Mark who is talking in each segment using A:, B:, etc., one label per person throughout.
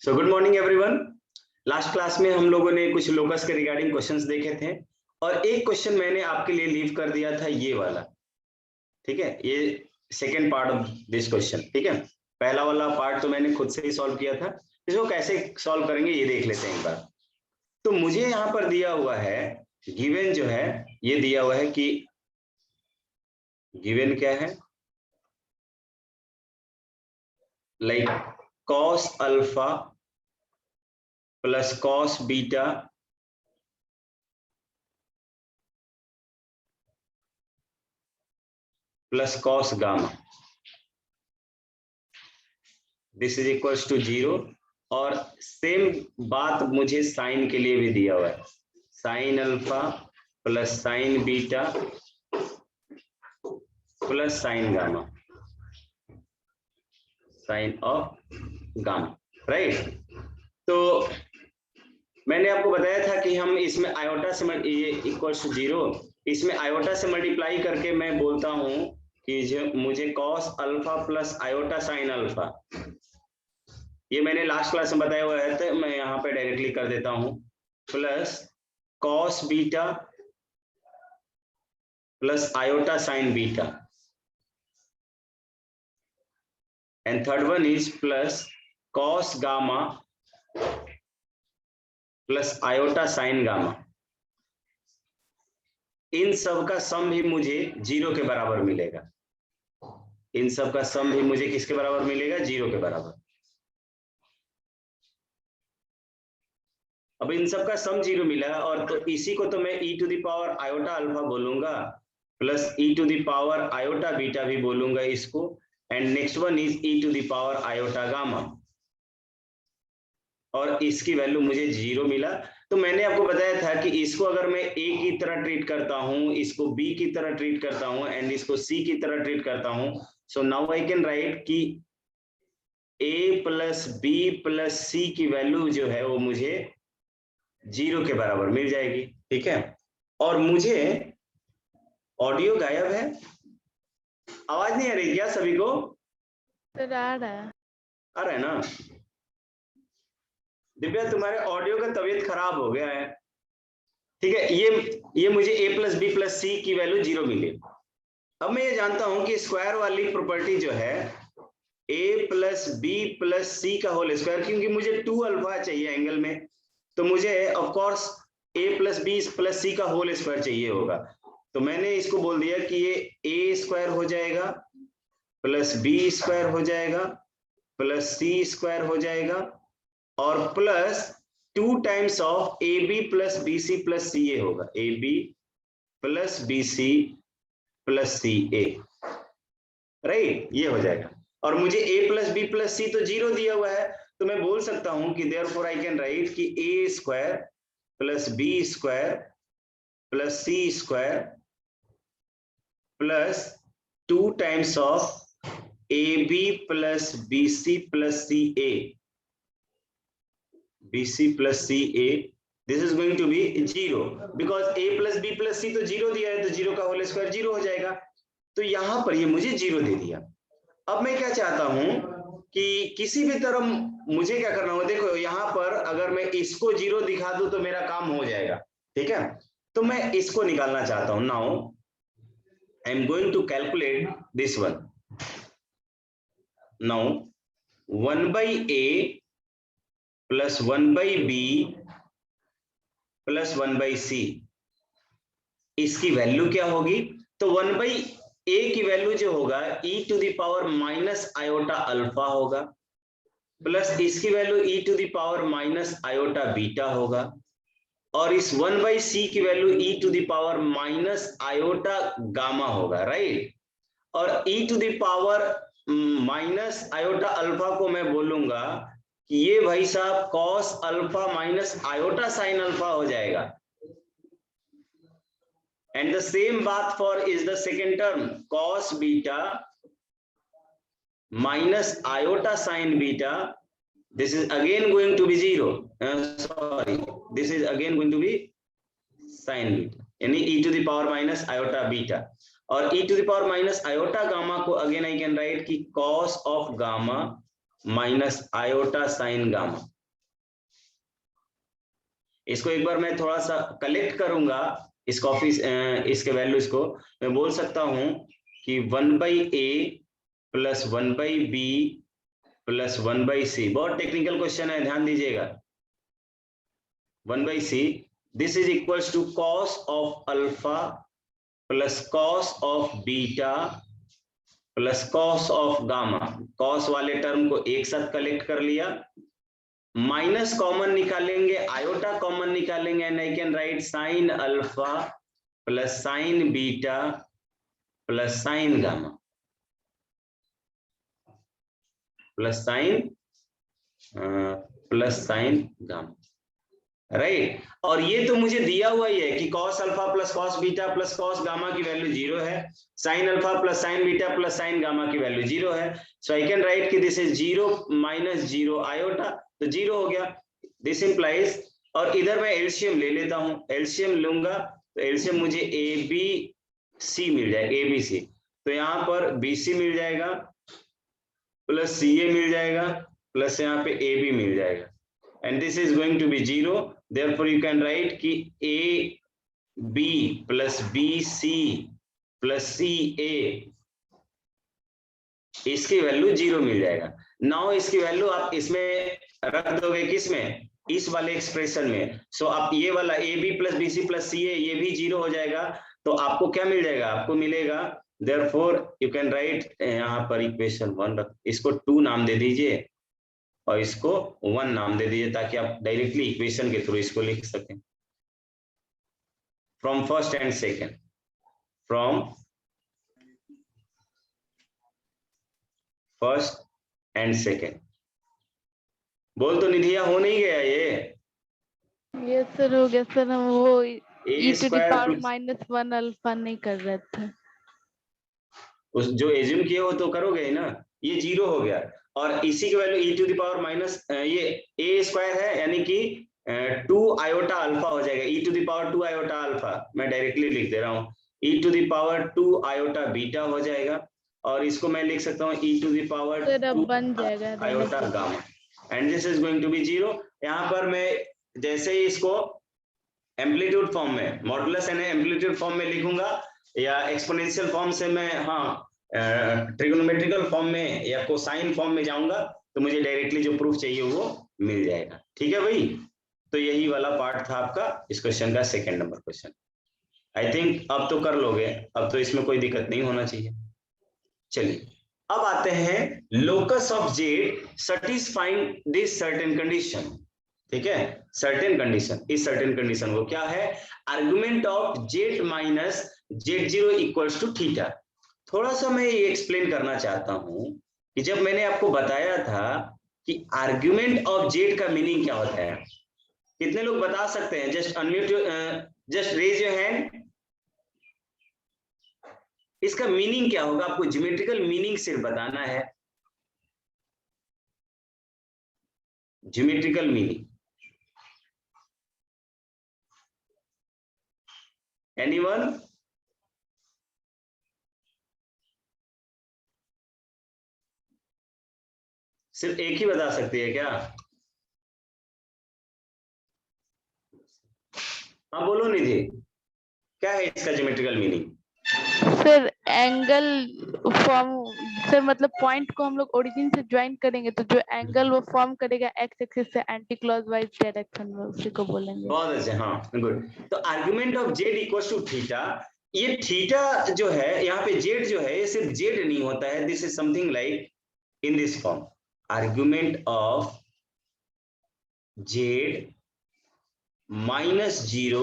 A: So good morning everyone. Last class में हम लोगों ने कुछ लोकस के रिगार्डिंग क्वेश्चंस देखे थे और एक क्वेश्चन मैंने आपके लिए लीव कर दिया था, ये वाला। ठीक है, ये second part of this question. ठीक है, पहला वाला पार्ट तो मैंने खुद से ही सॉल्व किया था, इसको कैसे सॉल्व करेंगे ये देख लेते हैं एक बार। तो मुझे यहाँ पर दिया हुआ है, गिवन जो है ये दिया हुआ है कि गिवन क्या है, like cos alpha plus cos beta plus cos gamma, this is equals to 0। और सेम बात मुझे साइन के लिए भी दिया हुआ है, sine alpha plus sine beta plus sine gamma, sine of gamma, right. तो मैंने आपको बताया था कि हम इसमें आयोटा से ये इक्वल्स टू 0, इसमें आयोटा से मल्टीप्लाई करके मैं बोलता हूं कि जो मुझे cos alpha plus iota sine alpha, ये मैंने लास्ट क्लास में बताया हुआ है, तो मैं यहाँ पे डायरेक्टली कर देता हूं, plus cos beta plus iota sine beta, and third one is plus cos gamma plus iota sine gamma. इन सब का सम भी मुझे 0 के बराबर मिलेगा, इन सब का सम भी मुझे किसके बराबर मिलेगा, 0 के बराबर। अब इन सब का सम 0 मिला और तो इसी को तो मैं e to the power iota alpha बोलूंगा plus e to the power iota beta भी बोलूंगा इसको, and next one is e to the power iota gamma, और इसकी वैल्यू मुझे 0 मिला। तो मैंने आपको बताया था कि इसको अगर मैं a की तरह ट्रीट करता हूं, इसको b की तरह ट्रीट करता हूं एंड इसको c की तरह ट्रीट करता हूं, so now I can write कि a plus b plus c की वैल्यू जो है वो मुझे 0 के बराबर मिल जाएगी। ठीक है, और मुझे ऑडियो गायब है, आवाज नहीं आ रही क्या सभी को?
B: आ रहा है
A: ना? दिव्या तुम्हारे ऑडियो का तबीयत खराब हो गया है। ठीक है, ये मुझे a प्लस बी प्लस सी की वैल्यू 0 मिली। अब मैं ये जानता हूं कि स्क्वायर वाली प्रॉपर्टी जो है a plus B plus C का होल स्क्वायर, क्योंकि मुझे 2 अल्फा चाहिए एंगल में, तो मुझे of course a plus B plus C का होल स्क्वायर चाहिए होगा। तो मैंने इसको बोल दिया कि ये a स्क्वायर हो जाएगा प्लस बी स्क्वायर हो जाएगा प्लस सी स्क्वायर हो जाएगा और plus 2 times of A B plus B C plus C A होगा, A B plus B C plus C A, right, ये हो जाएगा। और मुझे a plus B plus C तो 0 दिया हुआ है, तो मैं बोल सकता हूं कि देयरफॉर आई कैन राइट कि a square plus B square plus C square plus 2 times of A B plus B C plus C A, BC plus CA, this is going to be 0 because A plus B plus C तो 0 दिया है, तो 0 का whole square 0 हो जाएगा। तो यहां पर ये मुझे 0 दे दिया। अब मैं क्या चाहता हूं कि किसी भी तरह मुझे क्या करना होगा, देखो यहां पर अगर मैं इसको 0 दिखा दूं तो मेरा काम हो जाएगा। ठीक है, तो मैं इसको निकालना चाहता हूं। Now I am going to calculate this one. Now 1/a plus 1/b plus 1/c, इसकी वैल्यू क्या होगी? तो 1/a की वैल्यू जो होगा e to the power minus iota alpha होगा, प्लस इसकी value e to the power minus iota beta होगा, और इस 1/c की value e to the power minus iota gamma होगा, राइट। और e to the power minus iota alpha को मैं बोलूंगा कि ये भाई साहब cos alpha minus iota sine alpha हो जाएगा। एंड द सेम बात for is the second term cos beta minus iota sine beta, this is again going to be 0, sorry this is again going to be sine beta, यानी e to the power minus iota beta, और e to the power minus iota gamma को again I can write कि cos of gamma minus iota sine gamma. इसको एक बार मैं थोड़ा सा collect करूंगा, इसके वैल्यूज को मैं बोल सकता हूं कि 1/a plus 1/b plus 1/c। बहुत टेक्निकल क्वेश्चन है, ध्यान दीजिएगा। 1/c, this is equals to cos of alpha plus cos of beta plus cos of gamma. Cos वाले टर्म को एक साथ कलेक्ट कर लिया, माइनस कॉमन निकालेंगे, आयोटा कॉमन निकालेंगे, and I can write sine alpha plus sine beta plus sine gamma plus sine gamma, right. और ये तो मुझे दिया हुआ ही है कि cos alpha plus cos beta plus cos gamma की वैल्यू 0 है, sine alpha plus sine beta plus sine gamma की वैल्यू 0 है। सो आई कैन राइट कि दिस इज 0 माइनस 0 आयोटा, तो 0 हो गया। दिस इंप्लाइज, और इधर मैं एलसीएम ले लेता हूं, एलसीएम लूंगा तो एलसीएम मुझे ए बी सी मिल जाएगा, ए बी सी। तो यहाँ पर बी सी मिल जाएगा प्लस सी ए मिल जाएगा प्लस यहाँ पे ए बी मिल जाएगा, and this is going to be 0, therefore you can write कि a b plus b c plus c a, इसकी वैल्यू 0 मिल जाएगा। नाउ इसकी वैल्यू आप इसमें रख दोगे, किसमें, इस वाले एक्सप्रेशन में। सो आप ये वाला A B plus B C plus C A, ये भी 0 हो जाएगा, तो आपको क्या मिल जाएगा, आपको मिलेगा therefore you can write, यहाँ पर इक्वेशन 1 रख, इसको 2 नाम दे दीजिए और इसको 1 नाम दे दीजिए, ताकि आप डायरेक्टली इक्वेशन के थ्रू इसको लिख सकें। From first and second, from first and second. बोल तो निधिया, हो नहीं गया ये
B: सर हो गया सर। हम वो
A: ए स्क्वायर
B: -1 अल्फा नहीं कर रहे थे,
A: उस जो एज्यूम किए हो तो करोगे ही ना। ये 0 हो गया, और इसी की value e to the power minus ये a स्क्वायर है, यानी कि 2 आयोटा अल्फा हो जाएगा, e to the power 2 iota alpha. मैं डायरेक्टली लिख दे रहा हूँ, e to the power 2 iota beta हो जाएगा, और इसको मैं लिख सकता हूँ e टू द पावर 2
B: बन जाएगा
A: iota gamma, and this is going to be 0। यहाँ पर मैं जैसे ही इसको एम्पलीट्यूड फॉर्म में, मॉडुलस एंड एम्पलीट्यूड फॉर्म में लिखूंगा, या एक्सपोनेंशियल फॉर्म से मैं ट्रिगोनोमेट्रिकल फॉर्म में या कोसाइन फॉर्म में जाऊंगा, तो मुझे डायरेक्टली जो प्रूफ चाहिए वो मिल जाएगा। ठीक है भाई, तो यही वाला पार्ट था आपका इस क्वेश्चन का, second number question. I think अब तो कर लोगे, अब तो इसमें कोई दिक्कत नहीं होना चाहिए। चलिए अब आते हैं locus of Z satisfying this certain condition. ठीक है, सर्टेन कंडीशन, इस सर्टेन कंडीशन को क्या है, argument of Z minus Z zero equals to theta. थोड़ा सा मैं ये एक्सप्लेन करना चाहता हूं कि जब मैंने आपको बताया था कि आर्गुमेंट ऑफ जेड का मीनिंग क्या होता है, कितने लोग बता सकते हैं? Just unmute, just raise your hand. इसका मीनिंग क्या होगा, आपको ज्योमेट्रिकल मीनिंग सिर्फ बताना है, ज्योमेट्रिकल मीनिंग। एनीवन? सिर्फ एक ही बता सकती है क्या? हाँ बोलो निधि, क्या है इसका geometrical meaning?
B: Sir angle form, sir मतलब पॉइंट को हम लोग ओरिजिन से ज्वाइन करेंगे तो जो एंगल वो फॉर्म करेगा एक्स एक्सिस से एंटी क्लॉकवाइज डायरेक्शन में, उसी को बोलेंगे।
A: बहुत अच्छे, हाँ गुड। तो argument of z equals to theta, ये थीटा जो है यहाँ पे जेड जो है, ये सिर्फ जेड नहीं होता है, this is something like in this form, argument of Z minus zero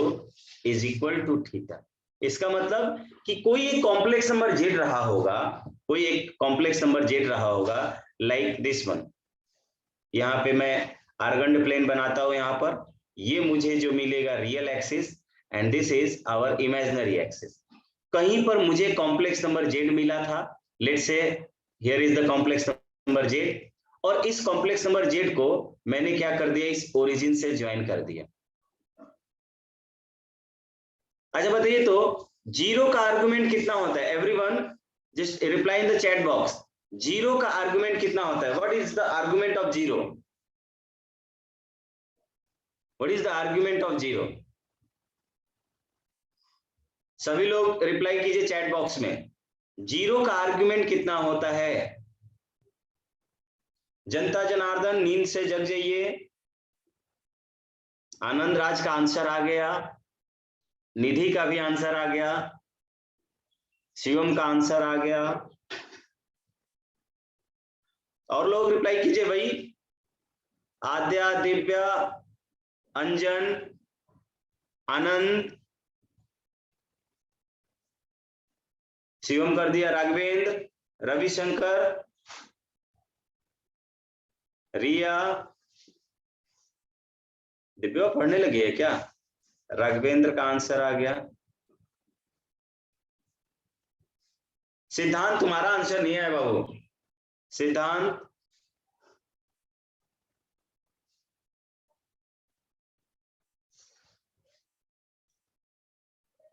A: is equal to theta. इसका मतलब कि कोई एक कॉम्प्लेक्स नंबर जेड रहा होगा, कोई एक कॉम्प्लेक्स नंबर जेड रहा होगा, लाइक दिस वन। यहाँ पे मैं आर्गंड प्लेन बनाता हूं, यहाँ पर ये मुझे जो मिलेगा real axis, and this is our imaginary axis. कहीं पर मुझे कॉम्प्लेक्स नंबर जेड मिला था, let's say here is the complex number Z, और इस कॉम्प्लेक्स नंबर जेड को मैंने क्या कर दिया, इस ओरिजिन से ज्वाइन कर दिया। अच्छा बताइए तो जीरो का आर्गुमेंट कितना होता है? Everyone just reply in the chat box, zero का आर्गुमेंट कितना होता है? What is the argument of zero? What is the argument of zero? सभी लोग रिप्लाई कीजिए चैट बॉक्स में, जीरो का आर्गुमेंट कितना होता है? जनता जनार्दन नींद से जग जाइए। आनंद राज का आंसर आ गया, निधि का भी आंसर आ गया, शिवम का आंसर आ गया। और लोग रिप्लाई कीजिए भाई। आद्या, दिव्या, अंजन, आनंद, शिवम कर दिया, राघवेंद्र, रविशंकर, रिया, दिव्या पढ़ने लगी है क्या? राघवेंद्र का आंसर आ गया। सिद्धांत तुम्हारा आंसर नहीं है बाबू। सिद्धांत,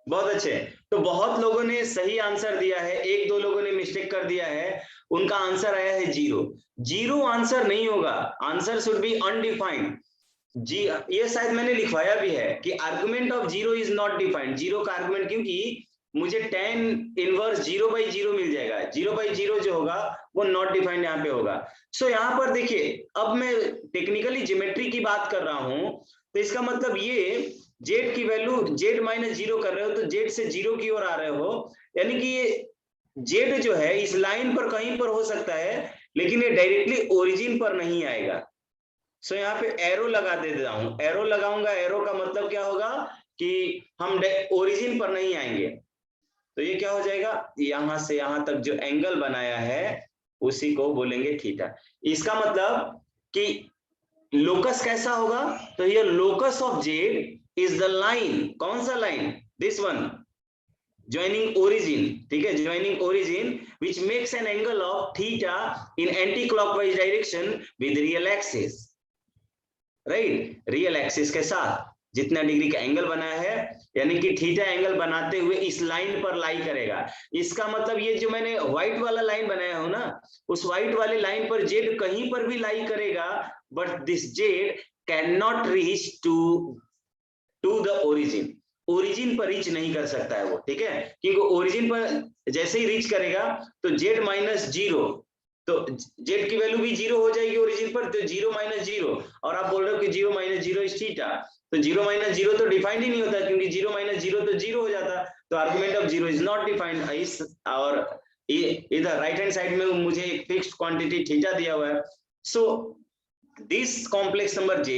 A: बहुत अच्छे। तो बहुत लोगों ने सही आंसर दिया है, एक दो लोगों ने मिस्टेक कर दिया है, उनका आंसर आया है जीरो। जीरो आंसर नहीं होगा, आंसर शुड बी अनडिफाइंड। जी, ये शायद मैंने लिखवाया भी है कि argument of zero is not defined. Zero का आर्गुमेंट, क्योंकि मुझे tan इनवर्स 0/0 मिल जाएगा, 0/0 जो होगा वो नॉट डिफाइंड यहाँ पे होगा। सो यहाँ पर देखिए, अब मैं टेक्निकली ज्योमेट्री की बात कर रहा हूं, तो इसका मतलब ये जेड की वैल्यू z-0 कर रहे हो, तो जेड से जीरो की ओर आ रहे हो, यानी कि ये जेड जो है इस लाइन पर कहीं पर हो सकता है, लेकिन ये डायरेक्टली ओरिजिन पर नहीं आएगा। सो यहाँ पे एरो लगा देता हूं, एरो लगाऊंगा, एरो का मतलब क्या होगा कि हम ओरिजिन पर नहीं आएंगे। तो ये क्या हो जाएगा, यहां से यहां तक जो एंगल बनाया है उसी को बोलेंगे थीटा। इसका मतलब कि लोकस कैसा होगा, तो ये locus of z is the line, कौन सा line, this one, joining origin, ठीक है, joining origin which makes an angle of theta in anti-clockwise direction with real axis, right? real axis के साथ जितना डिग्री का एंगल बनाया है, यानी कि थीटा एंगल बनाते हुए इस लाइन पर लाई करेगा। इसका मतलब ये जो मैंने व्हाइट वाला लाइन बनाया हूं ना, उस व्हाइट वाले लाइन पर जेड कहीं पर भी लाई करेगा, but this z can not reach to the origin. Origin पर रीच नहीं कर सकता है वो, ठीक है, क्योंकि ओरिजिन पर जैसे ही रीच करेगा तो z-0, तो z की वैल्यू भी 0 हो जाएगी ओरिजिन पर, तो 0-0, और आप बोल रहे हो कि 0-0 इज थीटा, तो 0-0 तो डिफाइंड ही नहीं होता, क्योंकि 0-0 तो 0 हो जाता, तो argument of 0 is not defined. इस और इधर राइट हैंड साइड में मुझे एक फिक्स्ड क्वांटिटी थीटा दिया हुआ है। So this complex number z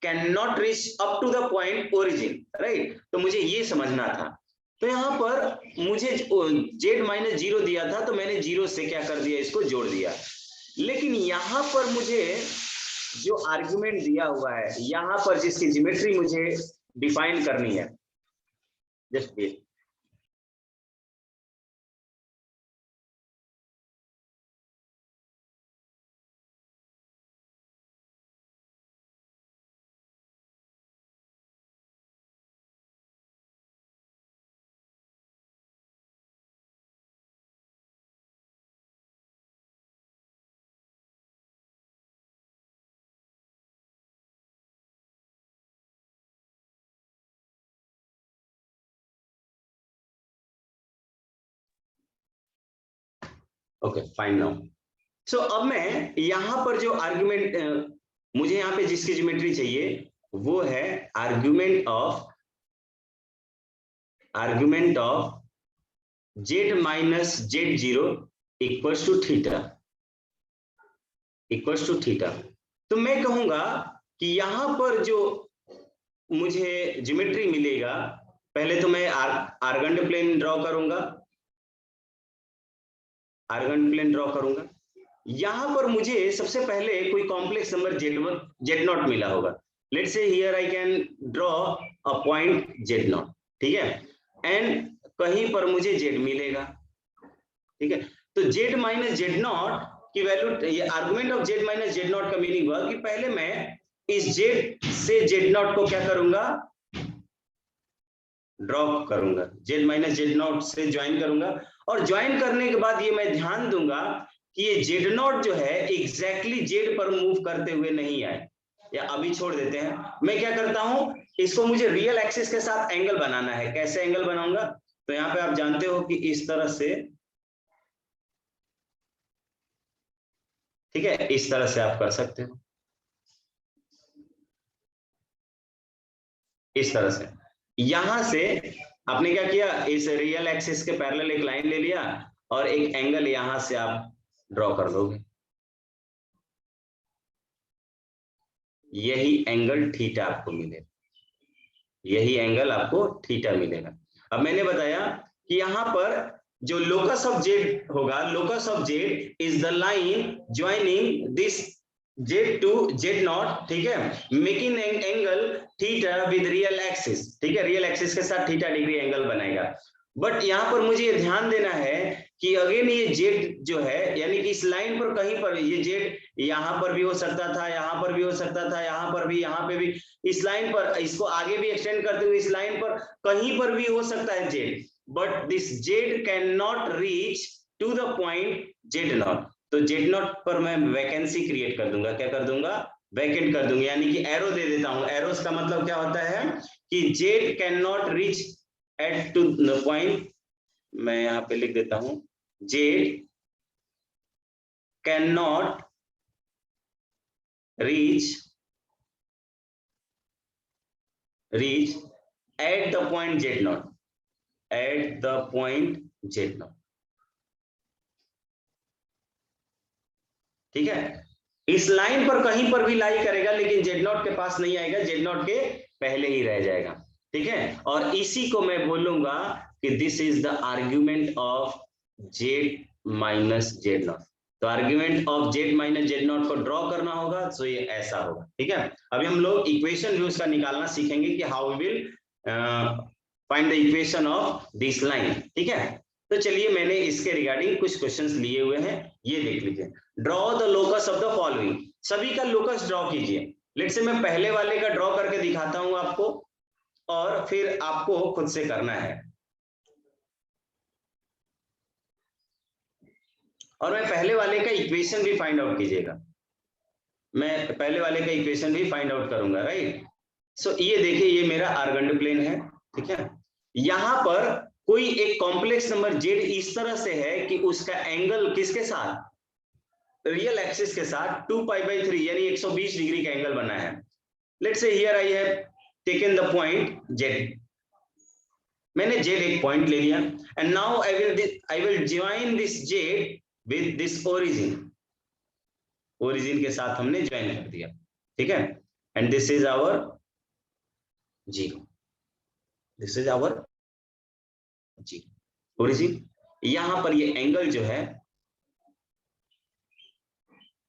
A: can not reach up to the point origin, right? तो मुझे ये समझना था। तो यहाँ पर मुझे z-0 दिया था, तो मैंने 0 से क्या कर दिया, इसको जोड़ दिया। लेकिन यहाँ पर मुझे जो आर्गुमेंट दिया हुआ है, यहाँ पर जिसकी ज्योमेट्री मुझे डिफाइन करनी है, just wait, okay fine now. So अब मैं यहाँ पर जो आर्गुमेंट मुझे यहाँ पे जिसकी ज्योमेट्री चाहिए वो है argument of z-z0 equals to theta. तो मैं कहूंगा कि यहाँ पर जो मुझे ज्योमेट्री मिलेगा, पहले तो मैं आर्गन प्लेन ड्रॉ करूंगा, यहां पर मुझे सबसे पहले कोई कॉम्प्लेक्स नंबर z0 मिला होगा। Let's say here I can draw a point z0, ठीक है, एंड कहीं पर मुझे z मिलेगा, ठीक है। तो z-z0 की वैल्यू, ये आर्गुमेंट ऑफ z-z0 का मीनिंग हुआ कि पहले मैं इस z से z0 को क्या करूंगा, ड्रॉप करूंगा, z-z0 से ज्वाइन करूंगा, और ज्वाइन करने के बाद ये मैं ध्यान दूंगा कि ये जेड नॉट जो है एग्जैक्टली जेड पर मूव करते हुए नहीं आए, या अभी छोड़ देते हैं। मैं क्या करता हूं, इसको मुझे रियल एक्सिस के साथ एंगल बनाना है। कैसे एंगल बनाऊंगा, तो यहाँ पे आप जानते हो कि इस तरह से, ठीक है, इस तरह से आप कर सकते हो, इस तरह से। यहां से आपने क्या किया, इस रियल एक्सिस के पैरेलल एक लाइन ले लिया और एक एंगल यहां से आप ड्रॉ कर दोगे, यही एंगल थीटा आपको मिलेगा, यही एंगल आपको थीटा मिलेगा। अब मैंने बताया कि यहां पर जो लोकस ऑफ जेड होगा, locus of z is the line joining this z to z nought, ठीक है, making angle theta with real axis, ठीक है, रियल एक्सिस के साथ थीटा डिग्री एंगल बनाएगा। बट यहां पर मुझे ये ध्यान देना है कि अगेन ये जेड जो है, यानी कि इस लाइन पर कहीं पर ये जेड यहां पर भी हो सकता था, यहां पर भी हो सकता था, यहां पर भी, यहां पे भी, इस लाइन पर, इसको आगे भी एक्सटेंड करते हुए इस लाइन पर कहीं पर भी हो सकता है z, but this z can not reach to the point z nought. तो जेड नॉट पर मैं वैकेंसी क्रिएट कर दूंगा, क्या कर दूंगा, वैकेंट कर दूंगा, यानी कि एरो दे देता हूं। एरोस का मतलब क्या होता है कि z can not reach at to the point, मैं यहां पे लिख देता हूं, z can not reach at the point z naught, at the point z naught, ठीक है। इस लाइन पर कहीं पर भी लाई करेगा लेकिन z नॉट के पास नहीं आएगा, z नॉट के पहले ही रह जाएगा, ठीक है। और इसी को मैं बोलूंगा कि this is the argument of z minus z naught. तो argument of z minus z naught को ड्रॉ करना होगा, तो ये ऐसा होगा, ठीक है। अभी हम लोग इक्वेशन भी उसका निकालना सीखेंगे कि how we will find the equation of this line, ठीक है। तो चलिए, मैंने इसके रिगार्डिंग कुछ क्वेश्चंस लिए हुए हैं, ये देख लीजिए। Draw the locus of the following, सभी का लोकस ड्रॉ कीजिए। लेट्स से मैं पहले वाले का ड्रॉ करके दिखाता हूं आपको, और फिर आपको खुद से करना है। और मैं पहले वाले का इक्वेशन भी फाइंड आउट कीजिएगा, मैं पहले वाले का इक्वेशन भी फाइंड आउट करूंगा, राइट। सो ये देखिए, ये मेरा आर्गंड प्लेन है, ठीक है। यहां पर कोई एक कॉम्प्लेक्स नंबर जेड इस तरह से है कि उसका एंगल किसके साथ, रियल एक्सिस के साथ 2π/3 यानी 120 डिग्री का एंगल बना है। Let's say here I have taken the point z, मैंने जेड एक पॉइंट ले लिया, and now I will join this z with this origin, origin के साथ हमने ज्वाइन कर दिया, ठीक है। And this is our zero, this is our zero origin. यहां पर ये एंगल जो है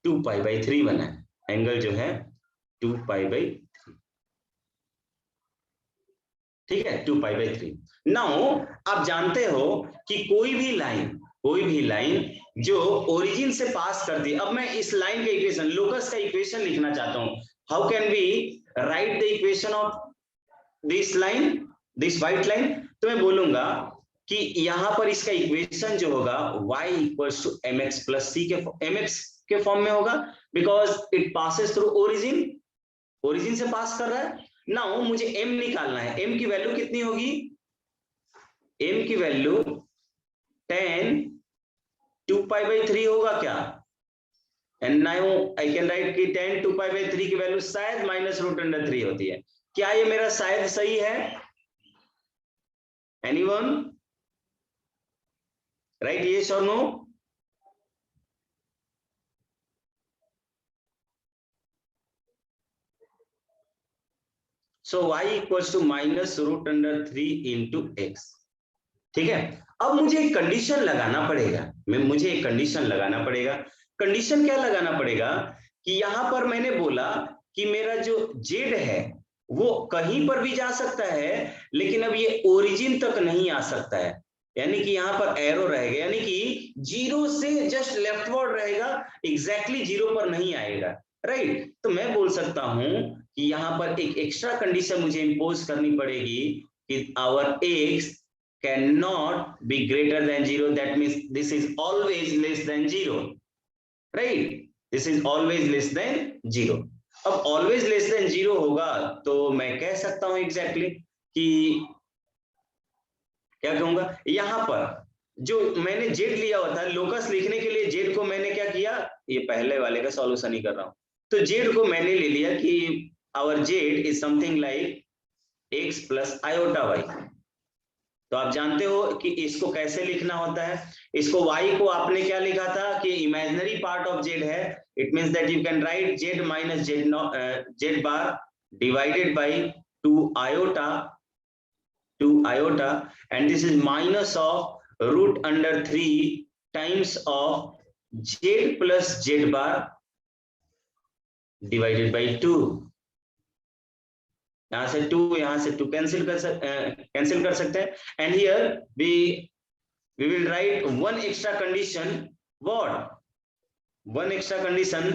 A: 2π/3 बना है, एंगल जो है 2π/3, ठीक है, 2π/3। नाउ आप जानते हो कि कोई भी लाइन जो ओरिजिन से पास करती है, अब मैं इस लाइन का इक्वेशन, लोकस का इक्वेशन लिखना चाहता हूं। How can we write the equation of this line, this white line? तो मैं बोलूंगा कि यहां पर इसका इक्वेशन जो होगा y equals to mx plus c के mx के फॉर्म में होगा, because it passes through origin, origin से पास कर रहा है। नाउ मुझे m निकालना है, m की वैल्यू कितनी होगी, m की वैल्यू tan 2π/3 होगा क्या, and now I can write कि tan 2π/3 की वैल्यू शायद -√3 होती है। क्या ये मेरा शायद सही है? एनीवन राइट, यस और no? So y equals to -√3 into x, ठीक है। अब मुझे एक कंडीशन लगाना पड़ेगा, मुझे एक कंडीशन लगाना पड़ेगा। कंडीशन क्या लगाना पड़ेगा कि यहां पर मैंने बोला कि मेरा जो z है वो कहीं पर भी जा सकता है, लेकिन अब ये ओरिजिन तक नहीं आ सकता है, यानी कि यहां पर एरो रहेगा, यानी कि जीरो से जस्ट लेफ्टवर्ड रहेगा, एग्जैक्टली जीरो पर नहीं आएगा, राइट। तो मैं बोल सकता हूं कि यहां पर एक एक्स्ट्रा कंडीशन मुझे इंपोज करनी पड़ेगी कि our x cannot be greater than 0, that means this is always less than 0, right, this is always less then 0। अब ऑलवेज लेस देन 0 होगा तो मैं कह सकता हूं एग्जैक्टली कि क्या कहूंगा, यहां पर जो मैंने जेड लिया हुआ था, लोकस लिखने के लिए जेड को मैंने क्या किया, ये पहले वाले का सॉल्यूशन ही कर रहा हूं, तो जेड को मैंने ले लिया कि our z is something like x plus iota y. तो आप जानते हो कि इसको कैसे लिखना होता है, इसको y को आपने क्या लिखा था कि इमेजिनरी पार्ट ऑफ z है, it means that you can right z minus z bar divided by 2 iota and this is minus of root under 3 times of z plus z bar divided by 2। यहां से 2 cancel कर सकते हैं, and here we will write one extra condition, what one extra condition,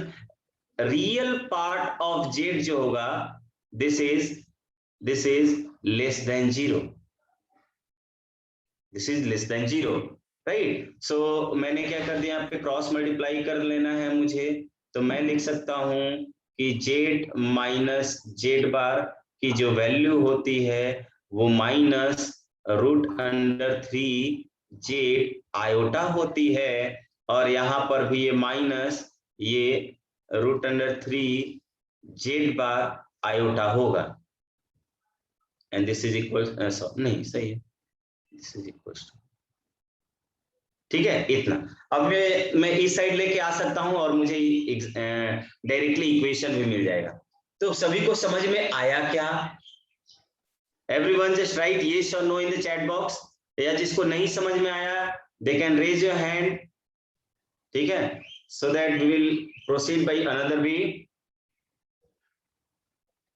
A: real part of z जो होगा this is less than 0, this is less than 0, right. So मैंने क्या कर दिया, यहाँ पे क्रॉस मल्टीप्लाई कर लेना है मुझे, तो मैं लिख सकता हूं कि z माइनस z बार की जो वैल्यू होती है वो minus root under 3 z iota होती है, और यहाँ पर भी ये माइनस ये रूट अंडर 3 z बार आयोटा होगा, एंड दिस इज इक्वल, नहीं सही है, दिस इज इक्वल टू, ठीक है इतना। अब मैं इस साइड लेके आ सकता हूं और मुझे डायरेक्टली इक्वेशन भी मिल जाएगा। तो सभी को समझ में आया क्या? एवरीवन जस्ट राइट यस और no in the chat box, या जिसको नहीं समझ में आया they can raise your hand, ठीक है, so that we will proceed by another way,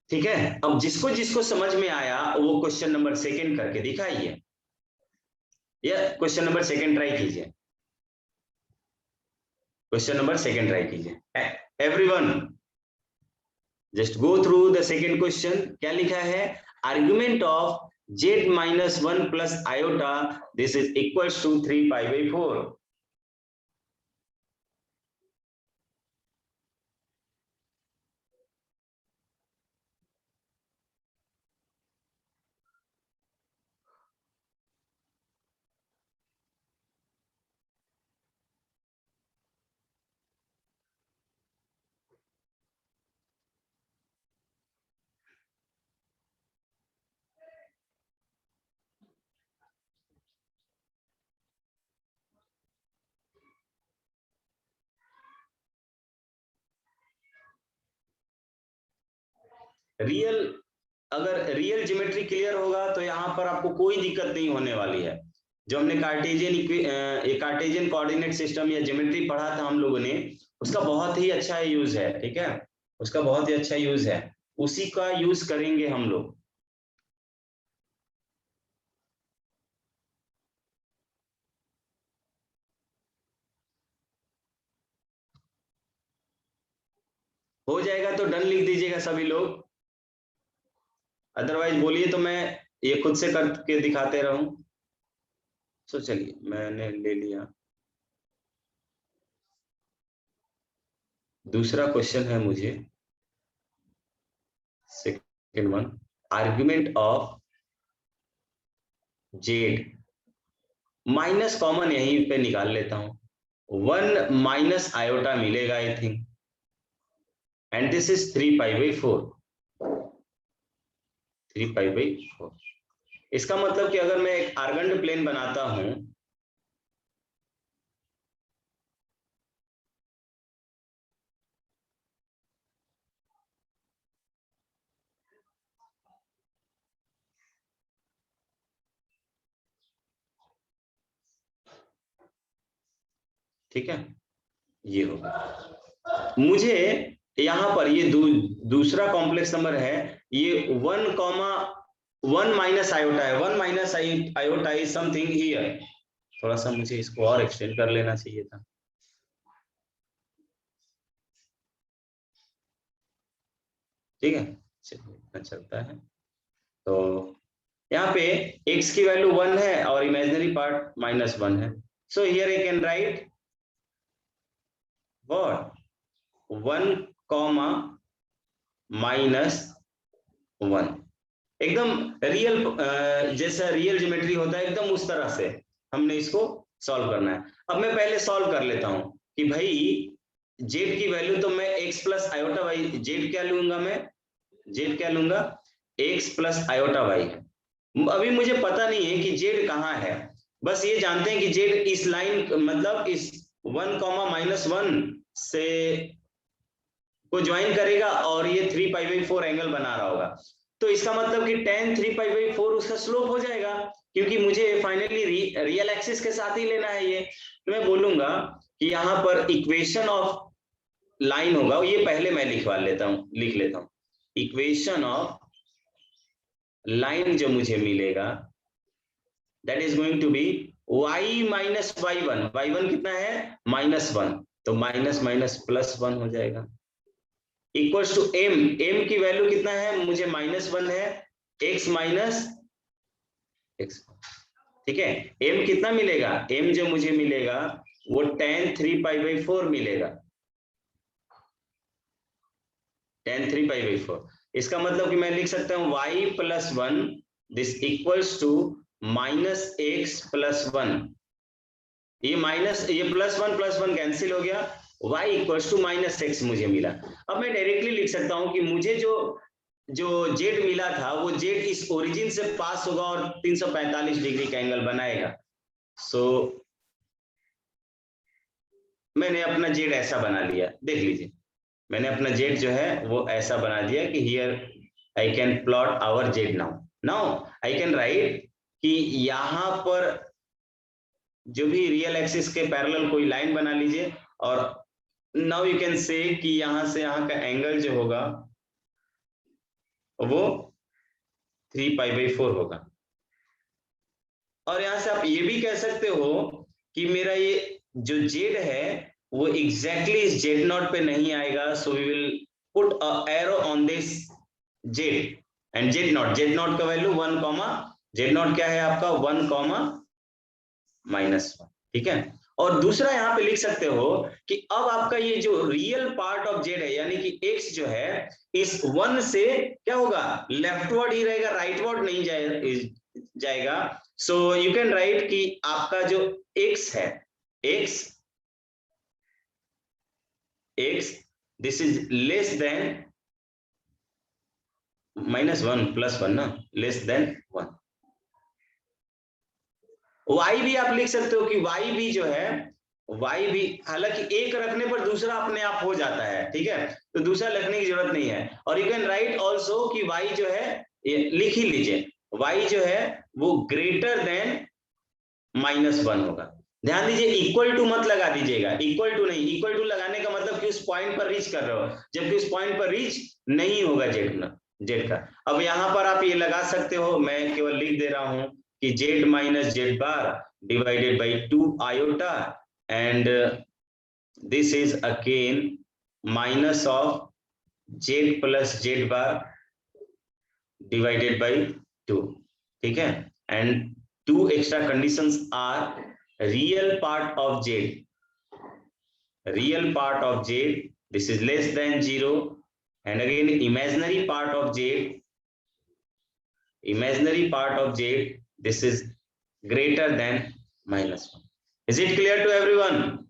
A: ठीक है। अब जिसको जिसको समझ में आया वो क्वेश्चन नंबर 2 करके दिखाइए, या क्वेश्चन नंबर 2 ट्राई कीजिए, क्वेश्चन नंबर 2 ट्राई कीजिए। Everyone just go through the second question. क्या लिखा है, argument of z minus 1 plus iota this is equals to 3 pi by 4। Real, अगर रियल ज्योमेट्री क्लियर होगा तो यहाँ पर आपको कोई दिक्कत नहीं होने वाली है। जो हमने कार्टेशियन कोऑर्डिनेट सिस्टम या ज्योमेट्री पढ़ा था हम लोगों ने, उसका बहुत ही अच्छा यूज है, ठीक है, उसका बहुत ही अच्छा यूज है, उसी का यूज करेंगे हम लोग। हो जाएगा तो डन लिख दीजिएगा सभी लोग, अदरवाइज बोलिए तो मैं ये खुद से करके दिखाते रहूं। तो चलिए मैंने ले लिया। दूसरा क्वेश्चन है मुझे, second one, argument of Z, minus common यहीं पे निकाल लेता हूं, 1 माइनस आयोटा मिलेगा I think, and this is 3 pi by 4, 3 pi by 4। इसका मतलब कि अगर मैं एक आर्गन्ड प्लेन बनाता हूं, ठीक है, ये होगा, मुझे यहां पर ये दूसरा कॉम्प्लेक्स नंबर है, ये 1 माइनस आयोटा है, 1 minus iota is something here, थोड़ा सा मुझे इसको और एक्सटेंड कर लेना चाहिए था, ठीक है, चलिए चलता है। तो यहाँ पे x की वैल्यू 1 है और इमेजिनरी पार्ट -1 है, so here I can right what 1 comma -1, एकदम रियल जैसा रियल ज्योमेट्री होता है एकदम उस तरह से हमने इसको सॉल्व करना है। अब मैं पहले सॉल्व कर लेता हूं कि भाई जेड की वैल्यू तो मैं x plus iota y, z क्या लूंगा मैं, जेड क्या लूंगा x प्लस आयोटा वाई है। अभी मुझे पता नहीं है कि जेड कहाँ है, बस ये जानते हैं कि जेड इस लाइन मतलब इस 1 -1 से को ज्वाइन करेगा और ये 3π/4 एंगल बना रहा होगा। तो इसका मतलब कि tan 3π/4 उसका स्लोप हो जाएगा, क्योंकि मुझे फाइनली रियल एक्सिस के साथ ही लेना है ये। तो मैं बोलूंगा कि यहाँ पर इक्वेशन ऑफ लाइन होगा, ये पहले मैं लिख लेता हूँ इक्वेशन ऑफ लाइन जो मुझे मिलेगा that is going to be y minus y1, y1 कितना है -1, तो माइनस माइनस +1 हो जाएगा, इक्वल्स टू m की वैल्यू कितना है, मुझे -1 है, x माइनस x, ठीक है। m कितना मिलेगा, m जो मुझे मिलेगा वो tan 3π/4 मिलेगा, tan 3π/4। इसका मतलब कि मैं लिख सकता हूं y plus 1 this equals to -x plus 1, ये +1 कैंसिल हो गया, y इक्वल्स टू -x मुझे मिला। अब मैं डायरेक्टली लिख सकता हूं कि मुझे जो जेड मिला था वो जेड इस ओरिजिन से पास होगा और 345 डिग्री का एंगल बनाएगा। सो मैंने अपना जेड ऐसा बना लिया, देख लीजिए मैंने अपना जेड जो है वो ऐसा बना दिया कि here I can plot our z. Now I can write कि यहां पर जो भी रियल एक्सिस के पैरेलल कोई लाइन बना लीजिए और नाउ यू कैन से कि यहां से यहां का एंगल जो होगा वो 3π/4 होगा। और यहां से आप ये भी कह सकते हो कि मेरा ये जो जेड है वो एग्जैक्टली इस जेड नॉट पे नहीं आएगा, so we will put a arrow on this z and z nought का वैल्यू 1 कॉमा, जेड नॉट क्या है आपका 1 कॉमा -1, ठीक है। और दूसरा यहाँ पे लिख सकते हो कि अब आपका ये जो रियल पार्ट ऑफ जेड है यानी कि x जो है इस 1 से क्या होगा, लेफ्टवर्ड ही रहेगा, राइटवर्ड नहीं जाएगा। सो यू कैन राइट कि आपका जो x है, x this is less then -1 +1 ना, लेस देन 1। y भी आप लिख सकते हो कि y भी जो है, y भी हालांकि एक रखने पर दूसरा अपने आप हो जाता है, ठीक है, तो दूसरा लिखने की जरूरत नहीं है। और यू कैन राइट ऑल्सो कि y जो है, ये लिख ही लीजिए, y जो है वो ग्रेटर देन -1 होगा। ध्यान दीजिए इक्वल टू मत लगा दीजिएगा, इक्वल टू नहीं, इक्वल टू लगाने का मतलब कि उस पॉइंट पर रीच कर रहे हो, जबकि उस पॉइंट पर रीच नहीं होगा जेड का। अब यहां पर आप ये लगा सकते हो, मैं केवल लिख दे रहा हूं कि Z minus Z bar divided by 2 iota and this is again minus of Z plus Z bar divided by 2, ठीक है। And 2 extra conditions are real part of z, this is less than 0, and again imaginary part of z, this is greater than -1। is it clear to everyone?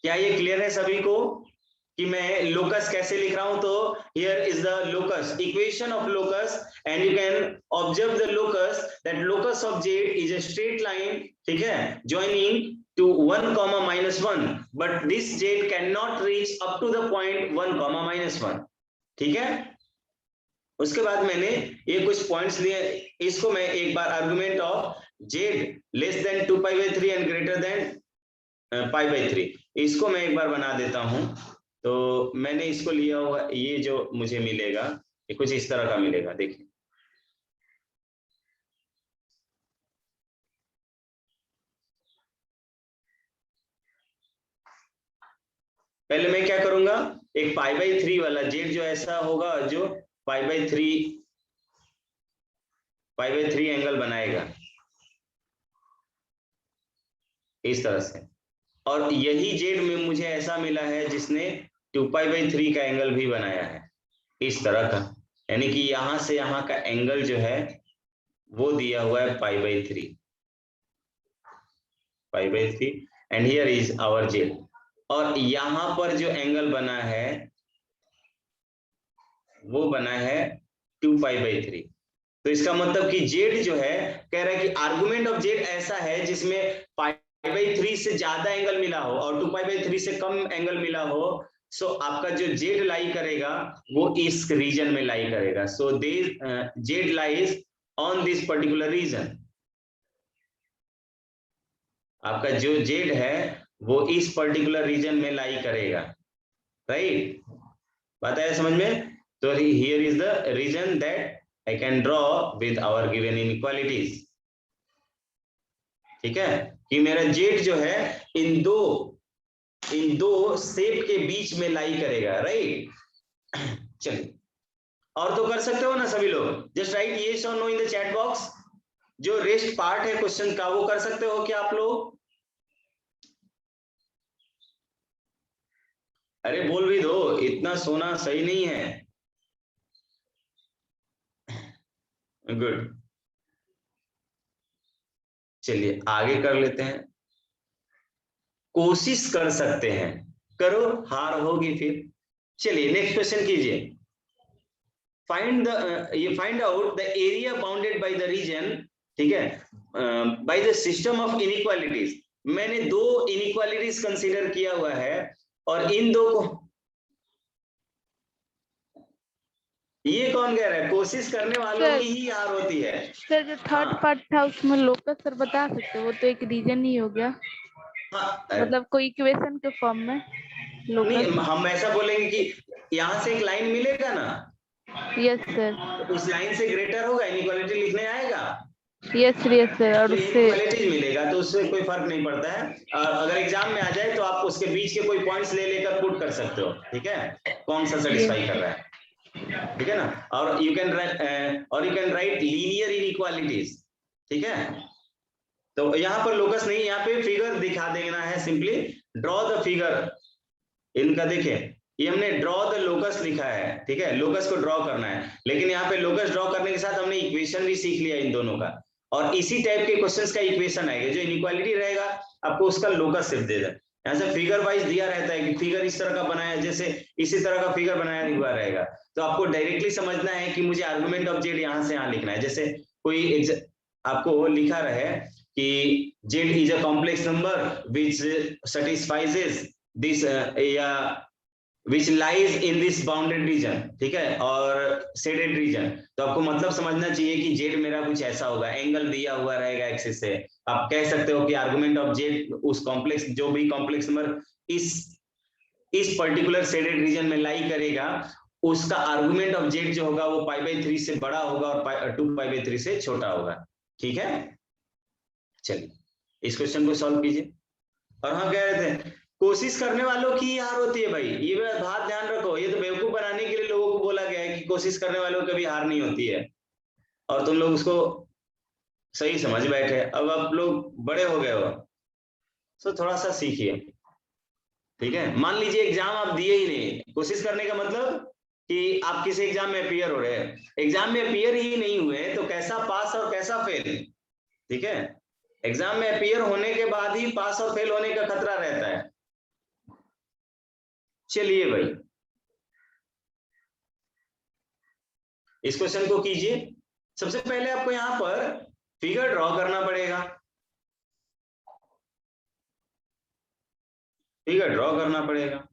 A: क्या ये clear है सभी को कि मैं locus कैसे लिख रहा हूं? तो here is the locus, equation of locus, and you can observe the locus, that locus of z is a straight line, ठीक है, joining to 1 -1, but this z cannot reach up to the point 1 -1, ठीक है। उसके बाद मैंने ये कुछ points लिए, इसको मैं एक बार argument of z less than 2π/3 and greater than π/3, इसको मैं एक बार बना देता हूं। तो मैंने इसको लिया हुआ, ये जो मुझे मिलेगा ये कुछ इस तरह का मिलेगा, देखिए पहले मैं क्या करूंगा, एक π/3 वाला जेड जो ऐसा होगा जो π/3 एंगल बनाएगा इस तरह से, और यही जेड में मुझे ऐसा मिला है जिसने 2π/3 का एंगल भी बनाया है इस तरह का, यानी कि यहां से यहां का एंगल जो है वो दिया हुआ है π/3 and here is our Z. और यहां पर जो एंगल बना है वो बना है 2π/3। तो इसका मतलब कि जेड जो है, कह रहा है कि आर्गुमेंट ऑफ जेड ऐसा है जिसमें π/3 से ज्यादा एंगल मिला हो और 2π/3 से कम एंगल मिला हो। सो आपका जो जेड लाई करेगा वो इस रीजन में लाई करेगा। So Z lies on this particular region. आपका जो जेड है वो इस पर्टिकुलर रीजन में लाई करेगा, राइट? बात आया समझ में? तो here is the reason that I can draw with our given inequalities। ठीक है, कि मेरा जेड जो है इन दो शेप के बीच में लाई करेगा, राइट? चलिए, और तो कर सकते हो ना सभी लोग? जस्ट राइट यस और no in the chat box. जो रेस्ट पार्ट है क्वेश्चन का वो कर सकते हो क्या आप लोग? अरे बोल भी दो, इतना सोना सही नहीं है। गुड, चलिए आगे कर लेते हैं। कोशिश कर सकते हैं, करो, हार होगी फिर। चलिए नेक्स्ट क्वेश्चन कीजिए। Find out the area bounded by the region, ठीक है, by the system of inequalities. मैंने दो इनइक्वालिटीज कंसीडर किया हुआ है और इन दो को, ये कौन कह रहा है? कोशिश करने वालों की ही हार होती है।
B: सर जो थर्ड पार्ट था उसमें लोकस सर बता सकते हो? वो तो एक रीजन ही हो गया।
A: हाँ,
B: मतलब कोई इक्वेशन के फॉर्म में
A: नहीं,
B: लोकस।
A: हम ऐसा बोलेंगे कि यहाँ से एक लाइन मिलेगा ना,
B: यस सर।
A: उस लाइन से ग्रेटर होगा, इनइक्वालिटी लिखने आएगा।
B: Yes sir. और
A: तो
B: उससे
A: इनइक्वालिटीज मिलेगा तो उससे कोई फर्क नहीं पड़ता है। अगर एग्जाम में आ जाए तो आप उसके बीच के कोई पॉइंट्स ले लेकर पुट कर सकते हो, ठीक है, कौन सा सेटिस्फाई कर रहा है, ठीक है ना? और you can right linear inequalities, ठीक है। तो यहाँ पर लोकस नहीं, यहाँ पे फिगर दिखा देना है, सिंपली ड्रॉ द फिगर। इनका देखिए, ये हमने ड्रॉ द लोकस लिखा है, ठीक है, लोकस को ड्रॉ करना है। लेकिन यहाँ पे लोकस ड्रॉ करने के साथ हमने इक्वेशन भी सीख लिया इन दोनों का। और इसी टाइप के क्वेश्चंस का इक्वेशन आएगा, जो इनइक्वालिटी रहेगा आपको उसका लोकस सिर्फ दे दे। यहाँ से फिगर वाइज दिया रहता है कि फिगर इस तरह का बनाया, जैसे इसी तरह का फिगर बनाया हुआ रहेगा। तो आपको डायरेक्टली समझना है कि मुझे आर्गुमेंट ऑफ जेड यहाँ से यहाँ लिखना है। जैसे कोई आपको लिखा रहे कि Z is a complex number which satisfies this या which lies in this bounded region, ठीक है, और शेडेड रीजन। तो आपको मतलब समझना चाहिए कि जेड मेरा कुछ ऐसा होगा, एंगल दिया हुआ रहेगा एक्सिस से। आप कह सकते हो कि आर्गुमेंट ऑफ जेड उस कॉम्प्लेक्स, जो भी कॉम्प्लेक्स नंबर इस पर्टिकुलर शेडेड रीजन में लाई करेगा, उसका आर्गुमेंट ऑफ जेड जो होगा वो π/3 से बड़ा होगा और 2π/3 से छोटा होगा, ठीक है। चलिए इस क्वेश्चन को सॉल्व कीजिए। और हम कह रहे थे कोशिश करने वालों की हार होती है भाई, ये बात ध्यान रखो। ये तो बेवकूफ बनाने के लिए लोगों को बोला गया है कि कोशिश करने वालों की कभी हार नहीं होती है, और तुम लोग उसको सही समझ बैठे। अब आप लोग बड़े हो गए हो तो थोड़ा सा सीखिए, ठीक है। मान लीजिए एग्जाम आप दिए ही नहीं, कोशिश करने का मतलब कि आप किसी एग्जाम में अपियर हो रहे हैं, एग्जाम में अपियर ही नहीं हुए तो कैसा पास और कैसा फेल, ठीक है। एग्जाम में अपियर होने के बाद ही पास और फेल होने का खतरा रहता है। चलिए भाई इस क्वेश्चन को कीजिए। सबसे पहले आपको यहां पर फिगर ड्रॉ करना पड़ेगा, फिगर ड्रॉ करना पड़ेगा।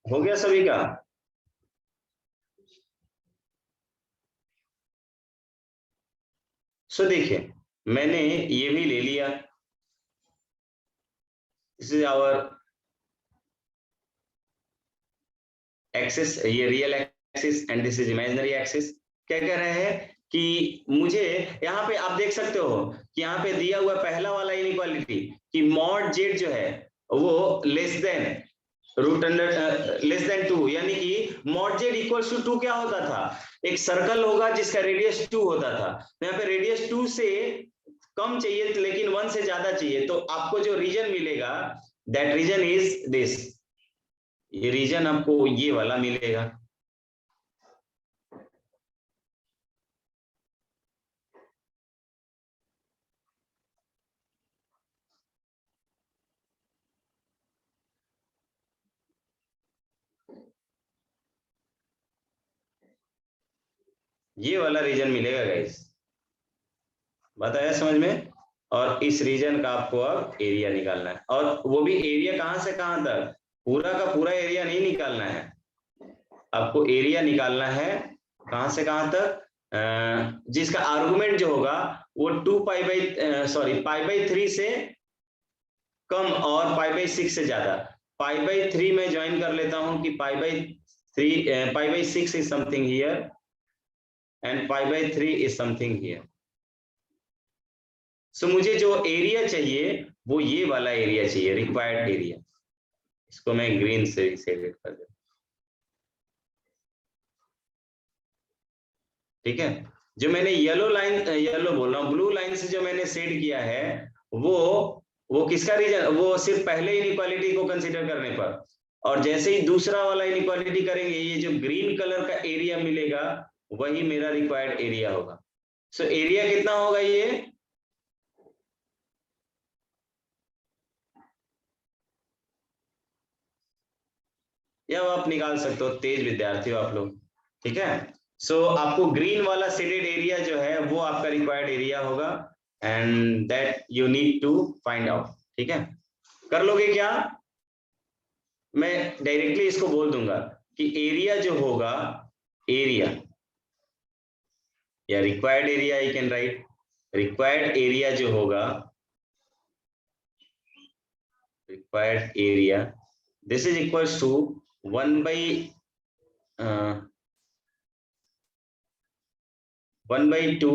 A: हो गया सभी का? सो देखिए, मैंने ये भी ले लिया, दिस इज आवर एक्सिस, ये real axis and this is imaginary axis. क्या कह रहे हैं कि मुझे यहाँ पे आप देख सकते हो कि यहाँ पे दिया हुआ पहला वाला इनइक्वालिटी कि मॉड जेड जो है वो less than root under less than 2, यानी कि मॉड जेड इक्वल्स टू 2 क्या होता था? एक सर्कल होगा जिसका रेडियस 2 होता था, तो यहाँ पे रेडियस 2 से कम चाहिए लेकिन 1 से ज्यादा चाहिए, तो आपको जो रीजन मिलेगा दैट रीजन इज दिस, ये रीजन आपको ये वाला मिलेगा। ये वाला रीजन मिलेगा गाइस, बताया समझ में? और इस रीजन का आपको अब एरिया निकालना है, और वो भी एरिया कहां से कहां तक, पूरा का पूरा एरिया नहीं निकालना है, आपको एरिया निकालना है कहां से कहां तक, जिसका आर्गुमेंट जो होगा वो 2 pi by sorry pi by 3 से कम और पाई बाई 6 से ज्यादा। पाई बाई 3 में ज्वाइन कर लेता हूं कि pi by 6 is something here and pi by 3 is something here. So मुझे जो एरिया चाहिए वो ये वाला एरिया चाहिए, रिक्वायर्ड एरिया। इसको मैं ग्रीन से सेलेक्ट कर देता, ठीक है। जो मैंने येलो लाइन, येलो बोल रहा हूँ, ब्लू लाइन से जो मैंने सेट किया है वो किसका रीजन, वो सिर्फ पहले इनइक्वालिटी को कंसीडर करने पर, और जैसे ही दूसरा वाला इनइक्वालिटी करेंगे ये जो ग्रीन कलर का एरिया मिलेगा वही मेरा रिक्वायर्ड एरिया होगा। सो एरिया कितना होगा ये, या आप निकाल सकते हो, तेज विद्यार्थी हो आप लोग, ठीक है। सो आपको ग्रीन वाला शेडेड एरिया जो है वो आपका रिक्वायर्ड एरिया होगा and that you need to find out, ठीक है। कर लोगे क्या? मैं डायरेक्टली इसको बोल दूंगा कि एरिया जो होगा, एरिया या required area, I can write required area जो होगा, required area this is equals to 1 by 1/2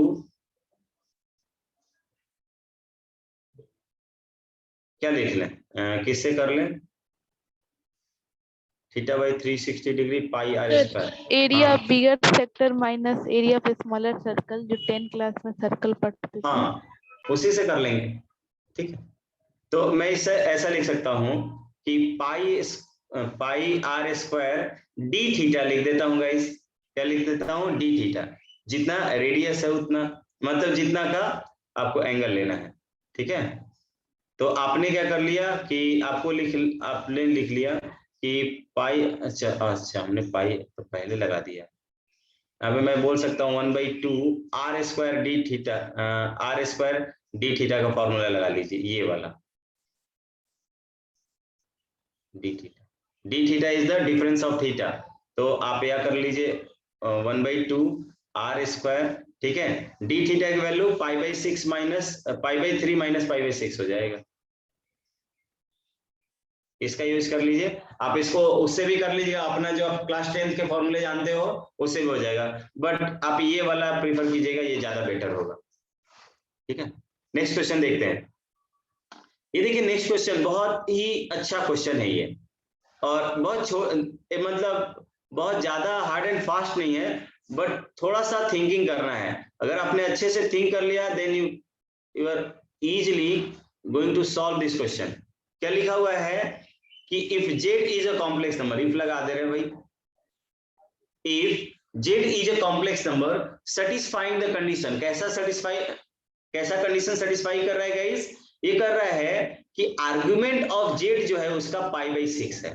A: क्या लिख लें, किससे कर लें, theta by 360 degree pi r square.
B: Area bigger sector minus area of smaller circle, जो 10 क्लास में सर्कल पढ़ते थे।
A: हाँ, उसी से कर लेंगे, ठीक है। तो मैं इसे ऐसा लिख सकता हूं कि पाई आर स्क्वायर डी थीटा लिख देता हूँ गाइस, क्या लिख देता हूँ, डी थीटा, जितना रेडियस है उतना, मतलब जितना का आपको एंगल लेना है, ठीक है। तो आपने क्या कर लिया कि आपने लिख लिया कि पाई, अच्छा हमने पाई तो पहले लगा दिया, अब मैं बोल सकता हूँ 1/2 r square d theta, r square d theta का फॉर्मूला लगा लीजिए, ये वाला d theta, d theta is the difference of theta, तो आप यह कर लीजिए 1/2 आर स्क्वायर, ठीक है। डी थीटा की value pi by 6 minus pi by 3 minus pi by 6 हो जाएगा, इसका यूज कर लीजिए। आप इसको उससे भी कर लीजिएगा, अपना जो आप क्लास 10th के फॉर्मूले जानते हो उससे भी हो जाएगा, बट आप ये वाला प्रीफर कीजिएगा, ये ज्यादा बेटर होगा, ठीक है। नेक्स्ट क्वेश्चन देखते हैं। ये देखिए नेक्स्ट क्वेश्चन बहुत ही अच्छा क्वेश्चन है ये, और मतलब बहुत ज्यादा हार्ड एंड फास्ट नहीं है, बट थोड़ा सा थिंकिंग करना है। अगर आपने अच्छे से थिंक कर लिया then you are easily going to solve this question. क्या लिखा हुआ है कि if z is a complex number, if लगा दे रहे हैं भाई, if z is a complex number satisfying the condition, कैसा कंडीशन सेटिस्फाई कर रहा है गाइस, ये कर रहा है कि आर्गुमेंट ऑफ जेड जो है उसका पाई बाई 6 है,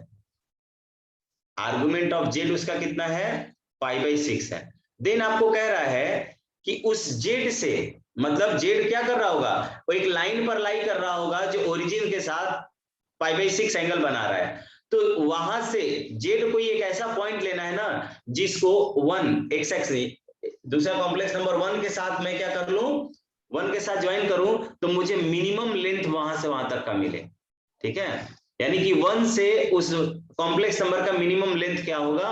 A: आर्गुमेंट ऑफ जेड उसका कितना है, पाई बाई 6 है। देन आपको कह रहा है कि उस जेड से, मतलब जेड क्या कर रहा होगा, वो एक लाइन पर लाई कर रहा होगा जो ओरिजिन के साथ पाई बाई 6 एंगल बना रहा है। तो वहां से जेड कोई एक ऐसा पॉइंट लेना है ना जिसको 1 एक्स एक्सिस दूसरा कॉम्प्लेक्स नंबर 1 के साथ मैं क्या कर लूं, 1 के साथ ज्वाइन करूं तो मुझे मिनिमम लेंथ वहां से वहां तक का मिले। ठीक है, यानी कि 1 से उस कॉम्प्लेक्स नंबर का मिनिमम लेंथ क्या होगा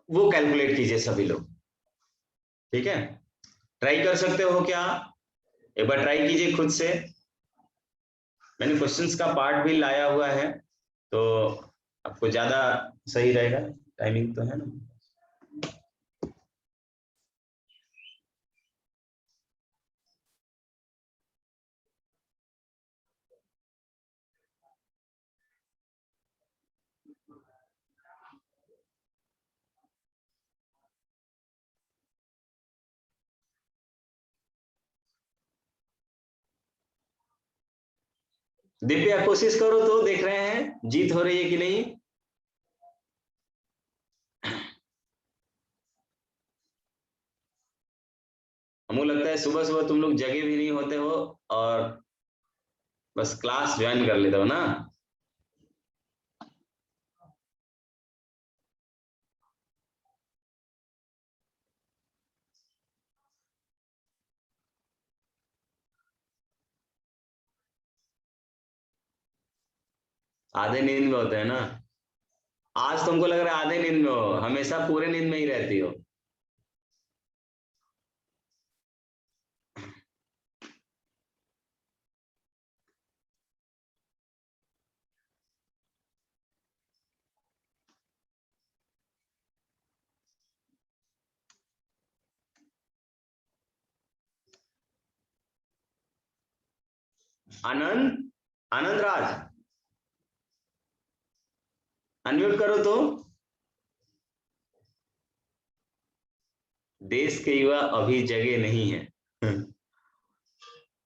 A: वो कैलकुलेट कीजिए सभी लोग। ठीक है, ट्राई कर सकते हो क्या, एक बार ट्राई कीजिए खुद से। मैंने क्वेश्चंस का पार्ट भी लाया हुआ है तो आपको ज्यादा सही रहेगा, टाइमिंग तो है ना। दिव्या कोशिश करो तो, देख रहे हैं जीत हो रही है कि नहीं। हमको लगता है सुबह सुबह तुम लोग जगे भी नहीं होते हो और बस क्लास ज्वाइन कर लेते हो ना। आधे नींद में होते हैं ना, आज तुमको लग रहा है आधे नींद में हो, हमेशा पूरे नींद में ही रहती हो। आनंद, आनंद राज अनम्यूट करो तो। देश के युवा अभी जगे नहीं है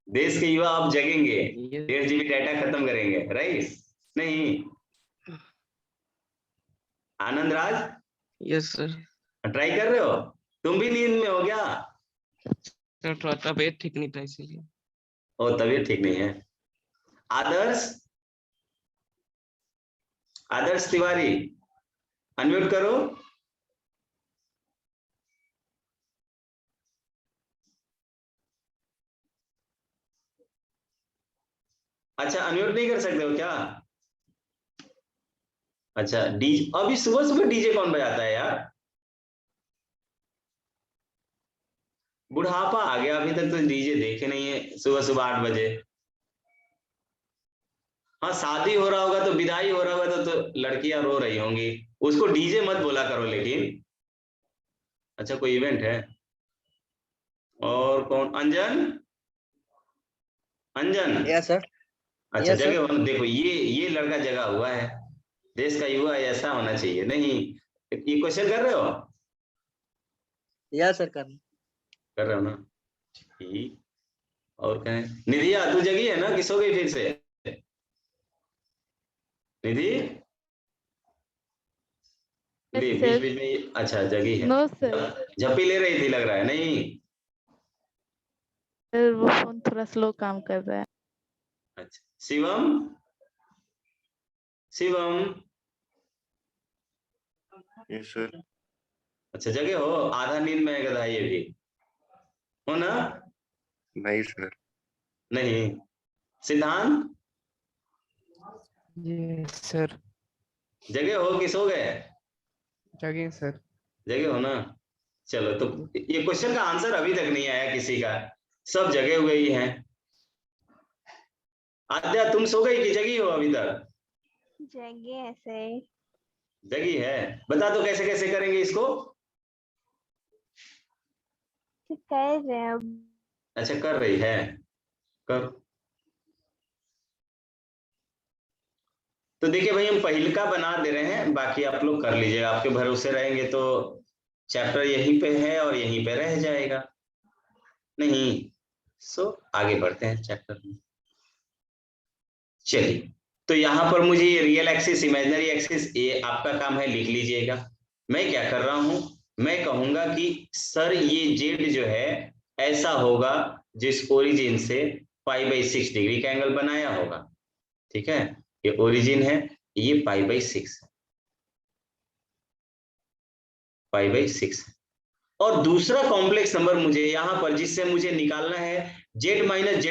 A: देश के युवा अब जगेंगे, 1.5 GB डाटा खत्म करेंगे, राइट? नहीं Anand Raj?
C: Yes sir.
A: Try कर रहे हो? तुम भी नींद में हो क्या?
C: सर थोड़ा तबीयत ठीक नहीं था इसीलिए।
A: ओ तबीयत ठीक नहीं है। आदर्श, आदर्श तिवारी अनम्यूट करो। अच्छा अनम्यूट नहीं कर सकते हो क्या? अच्छा डीजे, अभी सुबह सुबह डीजे कौन बजाता है यार? बुढ़ापा आ गया, अभी तक तो डीजे देखे नहीं है सुबह सुबह 8 बजे। हाँ शादी हो रहा होगा तो विदाई हो रहा होगा तो लड़कियां रो रही होंगी, उसको डीजे मत बोला करो लेकिन। अच्छा कोई इवेंट है? और कौन? अंजन, अंजन
D: यस सर।
A: अच्छा
D: यस
A: जगह
D: सर।
A: हो, देखो ये लड़का जगा हुआ है, देश का युवा ऐसा होना चाहिए। नहीं ये क्वेश्चन कर रहे हो?
D: यस सर कर
A: कर रहे हो ना, ठीक। और कहें निधिया तू जगी है ना कि सो गई फिर से? निधि
B: Yes,
A: बीच
B: sir.
A: बीच में अच्छा जगी है।
B: No, sir.
A: झप्पी ले रही थी लग रहा है, नहीं?
B: सर वो फोन थोड़ा स्लो काम कर रहा है।
A: अच्छा शिवम, शिवम
E: यस सर।
A: अच्छा जगे हो, आधा नींद में है गधा ये भी हो ना?
E: नहीं सर।
A: नहीं सिद्धांत
C: यस सर।
A: जगे हो कि सो गए?
C: जगे सर।
A: जगे हो ना, चलो तो ये क्वेश्चन का आंसर अभी तक नहीं आया किसी का, सब जगे हुए ही हैं। आद्या तुम सो गई कि जगी हो अभी तक?
F: जगे ऐसे ही।
A: जगी है, बता दो कैसे कैसे करेंगे इसको।
F: कर रहे हैं अब।
A: अच्छा कर रही है, कर। तो देखिए भाई हम पहिलका बना दे रहे हैं, बाकी आप लोग कर लीजिएगा, आपके भरोसे रहेंगे तो चैप्टर यहीं पे है और यहीं पे रह जाएगा। नहीं सो आगे बढ़ते हैं चैप्टर में। चलिए तो यहाँ पर मुझे ये रियल एक्सिस इमेजिनरी एक्सिस ये आपका काम है, लिख लीजिएगा। मैं क्या कर रहा हूं, मैं कहूंगा कि सर ये जेड जो है ऐसा होगा जिस ओरिजिन से π/6 डिग्री का एंगल बनाया होगा। ठीक है, ये ओरिजिन है, ये π/6 π/6 और दूसरा कॉम्प्लेक्स नंबर मुझे यहां पर जिससे मुझे निकालना है z माइनस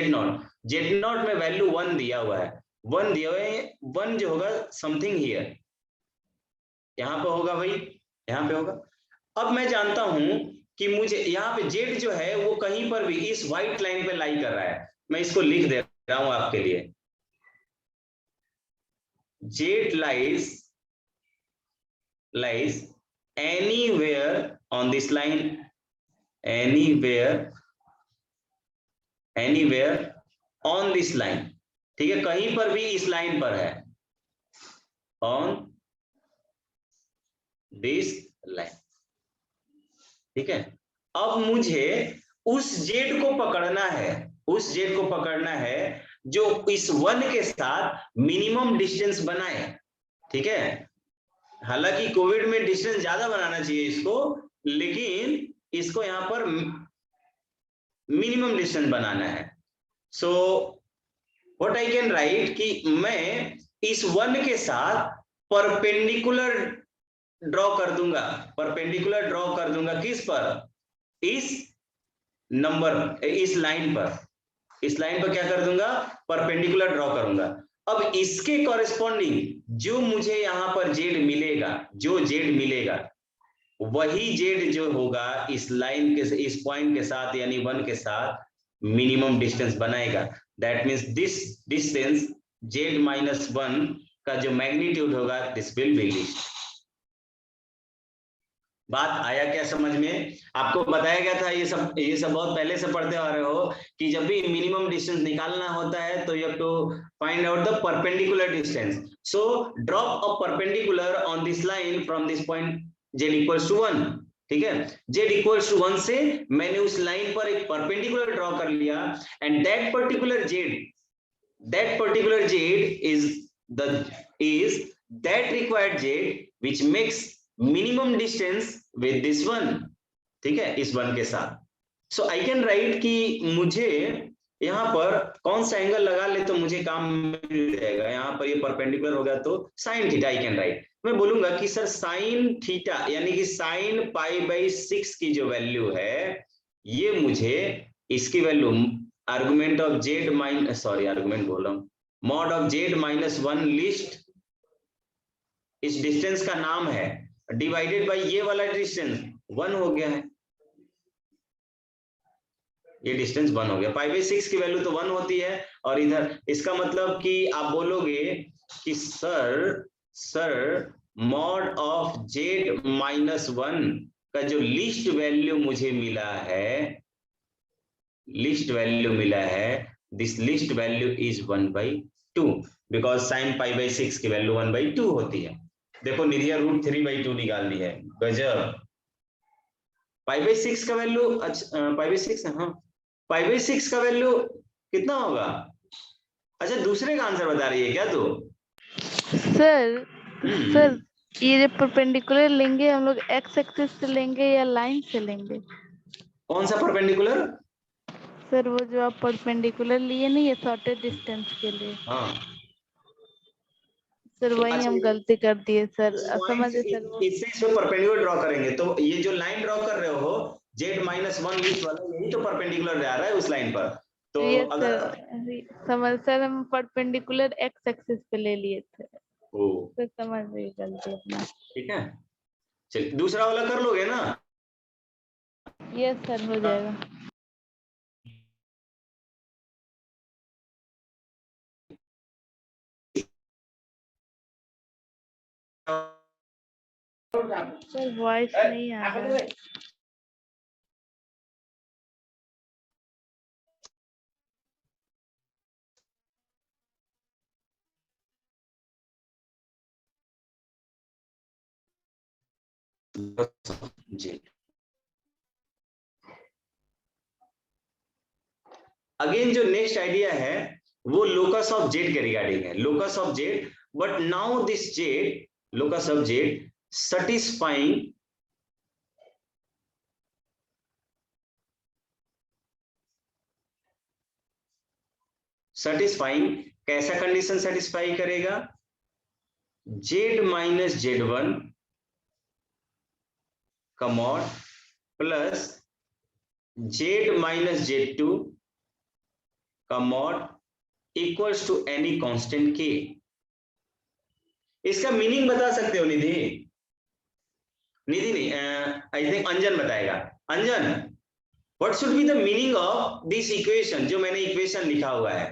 A: z0 में वैल्यू 1 दिया हुआ है, 1 दिया हुआ है, 1 जो होगा समथिंग हियर, यहां पे होगा भाई, यहां पे होगा। अब मैं जानता हूं कि मुझे यहाँ पे z जो है वो कहीं पर भी इस व्हाइट लाइन पे लाई कर रहा है, मैं इसको लिख दे रहा हूं आपके लिए। z lies anywhere on this line, anywhere on this line, ठीक है, कहीं पर भी इस लाइन पर है, on this line, ठीक है। अब मुझे उस z को पकड़ना है, उस z को पकड़ना है जो इस 1 के साथ मिनिमम डिस्टेंस बनाए, ठीक है। हालांकि कोविड में डिस्टेंस ज्यादा बनाना चाहिए इसको, लेकिन इसको यहां पर मिनिमम डिस्टेंस बनाना है। So what I can write कि मैं इस 1 के साथ परपेंडिकुलर ड्रॉ कर दूंगा, परपेंडिकुलर ड्रॉ कर दूंगा किस पर, इस नंबर, इस लाइन पर, इस लाइन पर क्या कर दूंगा, परपेंडिकुलर ड्रॉ करूंगा। अब इसके कॉरेस्पॉन्डिंग जो मुझे यहां पर z मिलेगा, जो z मिलेगा वही z जो होगा इस लाइन के, इस पॉइंट के साथ यानी 1 के साथ मिनिमम डिस्टेंस बनाएगा। That means this distance z minus 1 का जो मैग्नीट्यूड होगा दिस विल बी लीस्ट। बात आया क्या समझ में? आपको बताया गया था, ये सब बहुत पहले से पढ़ते आ रहे हो कि जब भी मिनिमम डिस्टेंस निकालना होता है तो you have to find out the perpendicular distance. So drop a perpendicular on this line from this point z equals to 1, ठीक है। z इक्वल्स टू 1 से मैंने उस लाइन पर एक परपेंडिकुलर ड्रॉ कर लिया and that particular z is that required z which makes minimum distance with this 1, ठीक है, इस 1 के साथ। सो आई कैन राइट कि मुझे यहाँ पर कौन सा एंगल लगा ले तो मुझे काम मिल जाएगा। यहाँ पर ये परपेंडिकुलर होगा तो sine theta I can right. मैं बोलूंगा कि सर साइन थीटा यानी कि साइन π/6 की जो वैल्यू है ये मुझे इसकी value argument of z minus, sorry argument बोल रहा हूँ, mod of z minus 1 list इस डिस्टेंस का नाम है, डिवाइडेड बाय ये वाला डिस्टेंस 1 हो गया है, ये डिस्टेंस 1 हो गया। π/6 की वैल्यू तो 1 होती है और इधर इसका मतलब कि आप बोलोगे कि sir mod of z minus 1 का जो लिस्ट वैल्यू मुझे मिला है, this least value is 1/2 because sine π/6 की वैल्यू 1/2 होती है। देखो निधिया √3/2 निकाल दी है, गजब। π/6 का वैल्यू, अच्छा π/6, हाँ π/6 का वैल्यू कितना होगा? अच्छा दूसरे का आंसर बता रही है क्या तू?
B: सर ये जो परपेंडिकुलर लेंगे हम लोग एक्स एक्सिस से लेंगे या लाइन से लेंगे?
A: कौन सा परपेंडिकुलर?
B: सर वो जो आप परपेंडिकुलर लिए नहीं है शॉर्टेस्ट डिस्टेंस के लिए।
A: हाँ
B: सर वही
A: अच्छा,
B: हम गलती कर दिए सर, समझे सर। वो
A: इससे इस पे परपेंडिकुलर ड्रॉ करेंगे तो ये जो लाइन ड्रॉ कर रहे हो z माइनस 1 लिस्ट वाला, यही तो परपेंडिकुलर जा रहा है उस लाइन पर। तो
B: ये
A: अगर
B: समझ सर हम परपेंडिकुलर एक्स एक्सिस पे ले लिए थे,
A: ओ
B: सर समझ गई गलती अपना।
A: ठीक है, चलिए दूसरा वाला कर लोगे ना?
B: यस सर हो जाएगा। सर वॉइस नहीं आ रहा है।
A: जी अगेन जो नेक्स्ट आइडिया है वो लोकस ऑफ जेड के रिगार्डिंग है, locus of z, but now this z, locus of Z satisfying कैसा कंडीशन सेटिस्फाई करेगा? Z माइनस Z1 का mod plus Z minus Z2 का mod equals to any constant K। इसका मीनिंग बता सकते हो निधि? निधि नहीं, आई थिंक अंजन बताएगा। Anjan, what should be the meaning of this equation, जो मैंने इक्वेशन लिखा हुआ है?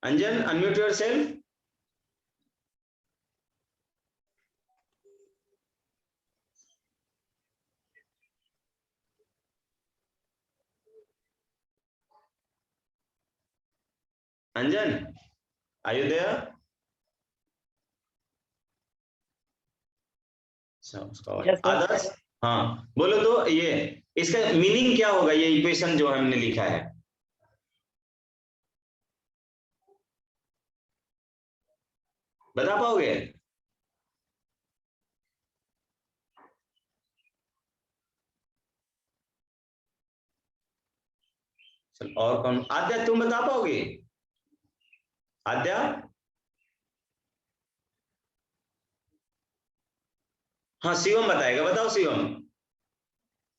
A: Anjan, unmute yourself. Anjan, are you there? Adarsh, हाँ बोलो तो, ये इसका मीनिंग क्या होगा, ये इक्वेशन जो हमने लिखा है? बता पाओगे? चल, और कौन? आद्या, तुम बता पाओगे? आद्या, हाँ शिवम बताएगा। बताओ शिवम,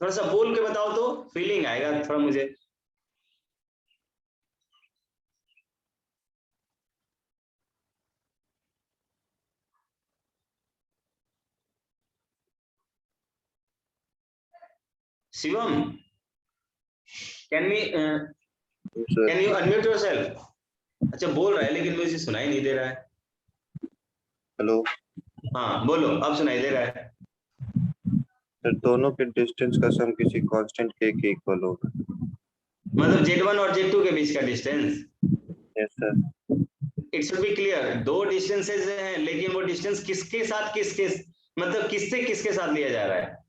A: थोड़ा सा बोल के बताओ तो फीलिंग आएगा थोड़ा मुझे। Shivam, can you unmute yourself? अच्छा बोल रहा है लेकिन मुझे सुनाई नहीं दे रहा है।
E: हेलो
A: हाँ बोलो, अब सुनाई दे रहा है।
E: सर, दोनों के डिस्टेंस का सम किसी कांस्टेंट के इक्वल होगा।
A: मतलब Z1 और Z2 के बीच का distance?
E: Yes sir.
A: It should be clear, दो डिस्टेंसेस हैं लेकिन वो डिस्टेंस किसके साथ किसके, मतलब किससे किसके साथ लिया जा रहा है?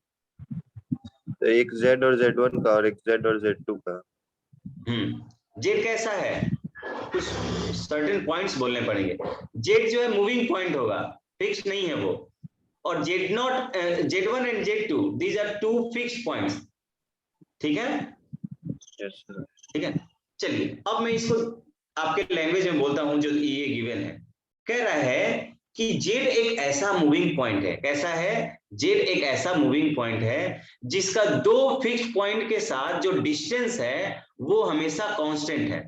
E: एक Z और Z1 का और एक Z और Z2 का।
A: Z कैसा है? कुछ सर्टेन पॉइंट्स बोलने पड़ेंगे। Z जो है मूविंग पॉइंट होगा, फिक्स नहीं है वो। और Z1 and Z2, these are two fixed points. ठीक है?
E: Yes sir.
A: ठीक है, चलिए अब मैं इसको आपके लैंग्वेज में बोलता हूं जो ये गिवन है। कह रहा है कि Z एक ऐसा मूविंग पॉइंट है। कैसा है? Z एक ऐसा मूविंग पॉइंट है जिसका दो फिक्स्ड पॉइंट के साथ जो डिस्टेंस है वो हमेशा कांस्टेंट है।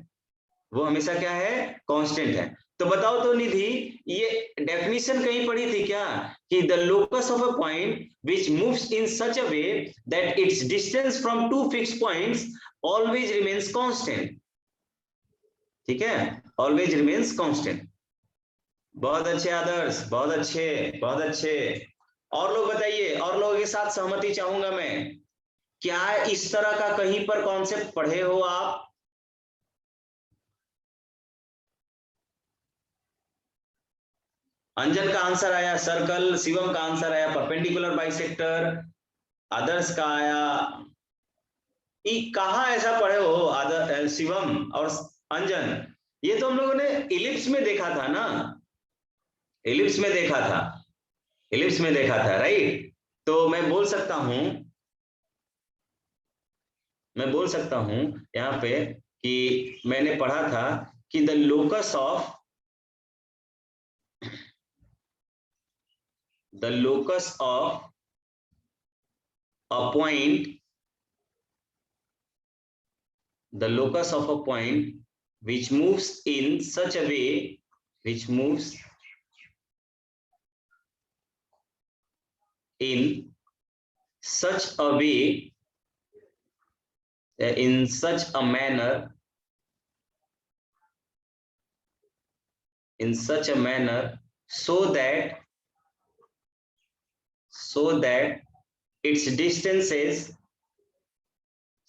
A: वो हमेशा क्या है? कांस्टेंट है। तो बताओ तो निधि, ये डेफिनेशन कहीं पढ़ी थी क्या कि the locus of a point which moves in such a way that its distance from two fixed points always remains constant? ठीक है, ऑलवेज रिमेन्स कांस्टेंट। बहुत अच्छे आदर्श, बहुत अच्छे, बहुत अच्छे। और लोग बताइए, और लोगों के साथ सहमति चाहूंगा मैं। क्या इस तरह का कहीं पर कॉन्सेप्ट पढ़े हो आप? अंजन का आंसर आया सर्कल, शिवम का आंसर आया परपेंडिकुलर बाइसेक्टर, आदर्श का आया कहा ऐसा पढ़े हो आदर शिवम और अंजन? ये तो हम लोगों ने इलिप्स में देखा था ना, इलिप्स में देखा था, इलिप्स में देखा था, राइट? तो मैं बोल सकता हूं, मैं बोल सकता हूं यहां पे कि मैंने पढ़ा था कि the locus of a point, the locus of a point which moves in such a way, which moves in such a way, in such a manner, in such a manner, so that its distances,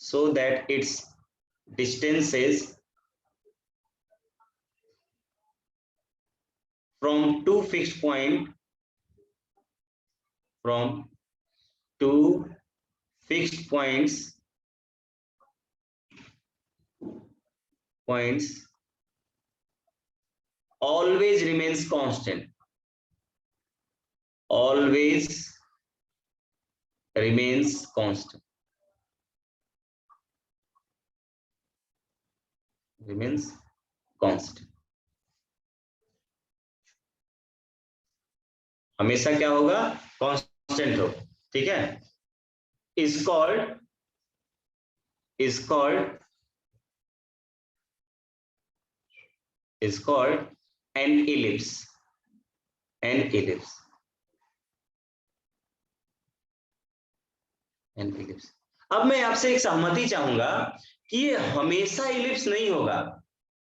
A: so that its distances from two fixed point, from two fixed points always remains constant, always remains constant, remains constant. हमेशा क्या होगा, constant हो, ठीक है। Is called an ellipse, an ellipse, an ellipse। अब मैं आपसे एक सहमति चाहूंगा कि ये हमेशा इलिप्स नहीं होगा,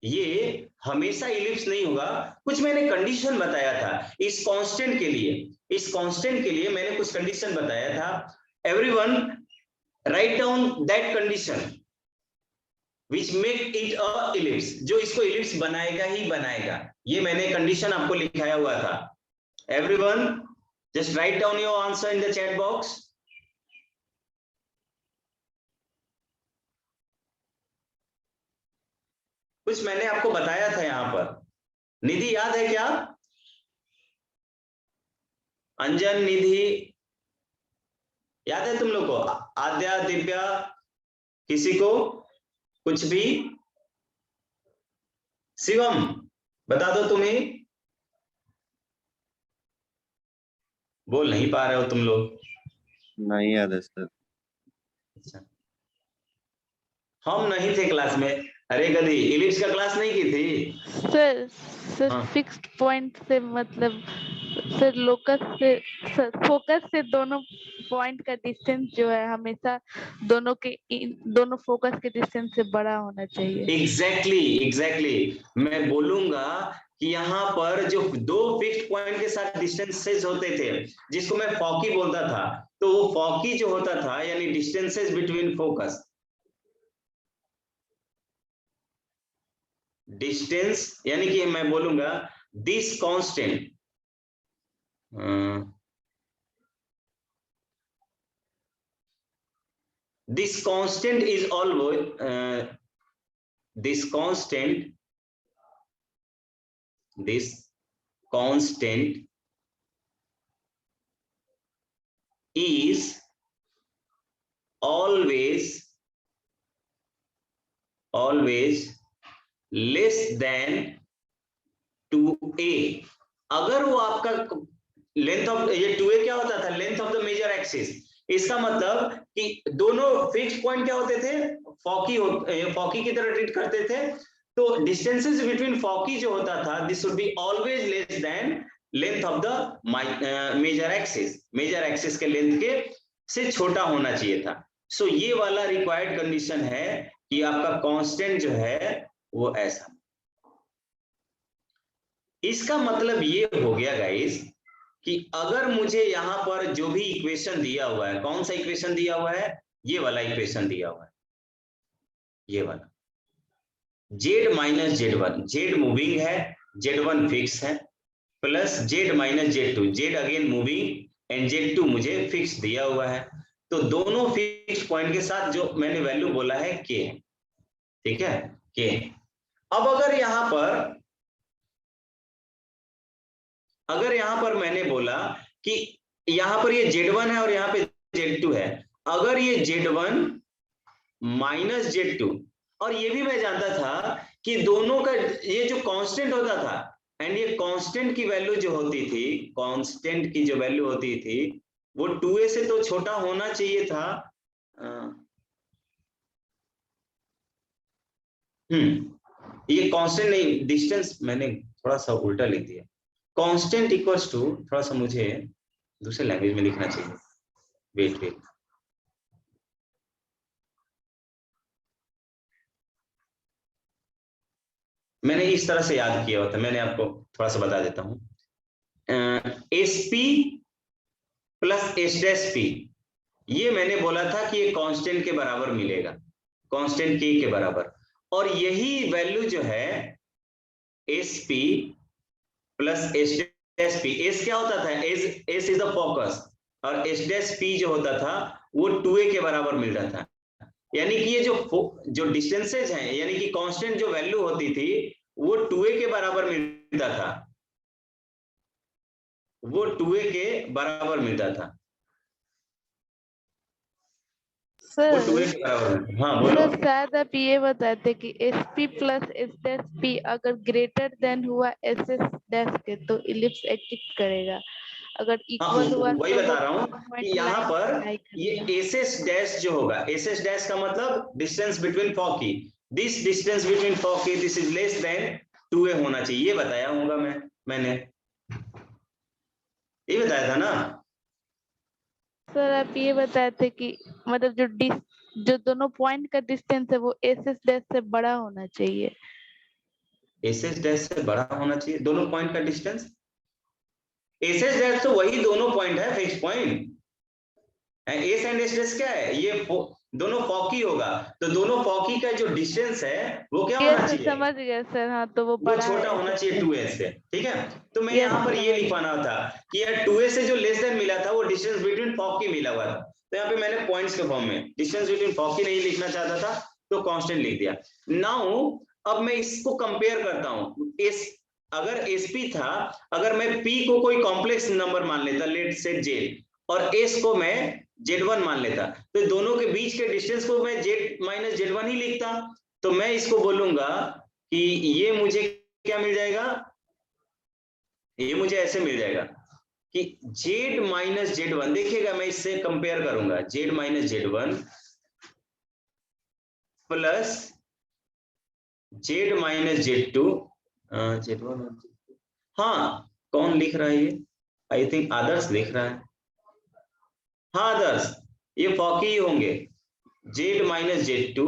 A: ये हमेशा इलिप्स नहीं होगा। कुछ मैंने कंडीशन बताया था इस कांस्टेंट के लिए, इस कांस्टेंट के लिए मैंने कुछ कंडीशन बताया था। Everyone write down that condition which make it a ellipse, जो इसको इलिप्स बनाएगा ही बनाएगा, ये मैंने कंडीशन आपको लिखाया हुआ था। Everyone just write down your answer in the chat box. कुछ मैंने आपको बताया था यहां पर, निधि याद है क्या? अंजन, निधि याद है तुम लोग को? आद्या, दिव्या, किसी को कुछ भी? शिवम बता दो, तुम्हें बोल नहीं पा रहे हो तुम लोग?
E: नहीं याद है सर।
A: अच्छा, हम नहीं थे क्लास में। अरे गधी, इलिप्स का क्लास नहीं की थी?
B: सर
A: हाँ।
B: फिक्स्ड पॉइंट से मतलब सर लोकस से फोकस से दोनों पॉइंट का डिस्टेंस जो है हमेशा दोनों फोकस के डिस्टेंस से बड़ा होना चाहिए।
A: एग्जैक्टली मैं बोलूंगा कि यहाँ पर जो दो फिक्स्ड पॉइंट के साथ डिस्टेंसेस होते थे, जिसको मैं फॉकी बोलता था, तो वो फॉकी जो होता था यानी डिस्टेंसेस बिटवीन फोकस, डिस्टेंस यानी कि मैं बोलूंगा this constant, this constant is always this constant is always less than 2a। अगर वो आपका लेंथ ऑफ, ये 2a क्या होता था? Length of the major axis. इसका मतलब कि दोनों फिक्स्ड पॉइंट क्या होते थे? फॉकी की तरह ट्रीट करते थे। तो डिस्टेंसेस बिटवीन फॉकी जो होता था, this would be always less than length of the major axis. Major axis के लेंथ के से छोटा होना चाहिए था। सो ये वाला रिक्वायर्ड कंडीशन है कि आपका कांस्टेंट जो है वो ऐसा। इसका मतलब ये हो गया गाइस कि अगर मुझे यहां पर जो भी इक्वेशन दिया हुआ है, कौन सा इक्वेशन दिया हुआ है? ये वाला इक्वेशन दिया हुआ है, ये वाला z minus z1, z moving है, z1 फिक्स है, plus z minus z2, z again moving and z2 मुझे फिक्स दिया हुआ है। तो दोनों फिक्स पॉइंट के साथ जो मैंने वैल्यू बोला है k है, ठीक है, k। अब अगर यहां पर मैंने बोला कि यहां पर ये z1 है और यहां पे z2 है, अगर ये z1 माइनस z2, और ये भी मैं जानता था कि दोनों का ये जो कांस्टेंट होता था, एंड ये कांस्टेंट की वैल्यू जो होती थी, कांस्टेंट की जो वैल्यू होती थी वो 2a से तो छोटा होना चाहिए था। ये कांस्टेंट नहीं, डिस्टेंस मैंने थोड़ा सा उल्टा लिख दिया। कांस्टेंट इक्वल्स टू, थोड़ा सा मुझे दूसरे लैंग्वेज में लिखना चाहिए। वेट मैंने इस तरह से याद किया होता, मैंने आपको थोड़ा सा बता देता हूं। SP प्लस S'P, ये मैंने बोला था कि ये कांस्टेंट के बराबर मिलेगा, कांस्टेंट K के बराबर। और यही वैल्यू जो है SP प्लस S''P, S क्या होता था? S इज द फोकस, और S''P जो होता था वो 2a के बराबर मिल रहा था। यानी कि ये जो डिस्टेंसेज हैं, यानी कि कांस्टेंट जो वैल्यू होती थी वो 2a के बराबर मिलता था, वो 2a के बराबर मिलता था।
B: सर,
A: वो 2a के बराबर। हाँ बोलो।
B: सर शायद आप ये बताते कि SP प्लस S''P अगर ग्रेटर देन हुआ SS' के तो इलिप्स एग्जिस्ट करेगा, अगर
A: हाँ
B: इक्वल हुआ
A: वही
B: तो
A: बता
B: वो
A: रहा हूँ
B: पॉइंट
A: कि यहाँ पर
B: अप्लाई
A: ये
B: करेगा।
A: एसएस डैश जो होगा, एसएस डैश का मतलब distance between foci, this distance between foci this is less than 2a होना चाहिए, ये बताया होगा मैंने ये बताया था ना।
B: सर आप ये बताए थे कि मतलब जो दोनों पॉइंट का डिस्टेंस है वो एस एस डैश से बड़ा होना चाहिए।
A: एसएस डैश से बड़ा होना चाहिए दोनों पॉइंट का डिस्टेंस। एसएस डैश तो वही दोनों पॉइंट है, fix point. S and S dash क्या है, ये दोनों फॉकी होगा, तो दोनों फॉकी का जो डिस्टेंस है वो क्या होना
B: यस
A: चाहिए,
B: समझ गया सर, हाँ तो वो
A: वो
B: बड़ा
A: छोटा
B: है
A: होना
B: SS
A: चाहिए 2a से, ठीक है। तो मैं
B: यस
A: यहाँ पर ये
B: समझ
A: लिखवाना था कि यार 2a से जो लेस देन मिला था वो डिस्टेंस बिटवीन फॉकी मिला हुआ था, तो यहाँ पे मैंने पॉइंट्स के फॉर्म में डिस्टेंस बिटवीन फॉकी नहीं लिखना चाहता था तो कांस्टेंट लिख दिया। नाउ अब मैं इसको कंपेयर करता हूँ, इस अगर एसपी था, अगर मैं पी को कोई कॉम्प्लेक्स नंबर मान लेता, लेट से जेड, और एस को मैं z1 मान लेता, तो दोनों के बीच के डिस्टेंस को मैं z माइनस z1 ही लिखता, तो मैं इसको बोलूंगा कि ये मुझे क्या मिल जाएगा, ये मुझे ऐसे मिल जाएगा कि z माइनस z1, देखिएगा मैं इससे कंपेयर करूंगा, z minus z1 plus z minus z2, z1, हाँ कौन लिख रहा है ये, आई थिंक आदर्श लिख रहा है, हाँ आदर्श ये फॉकी ही होंगे, z माइनस z2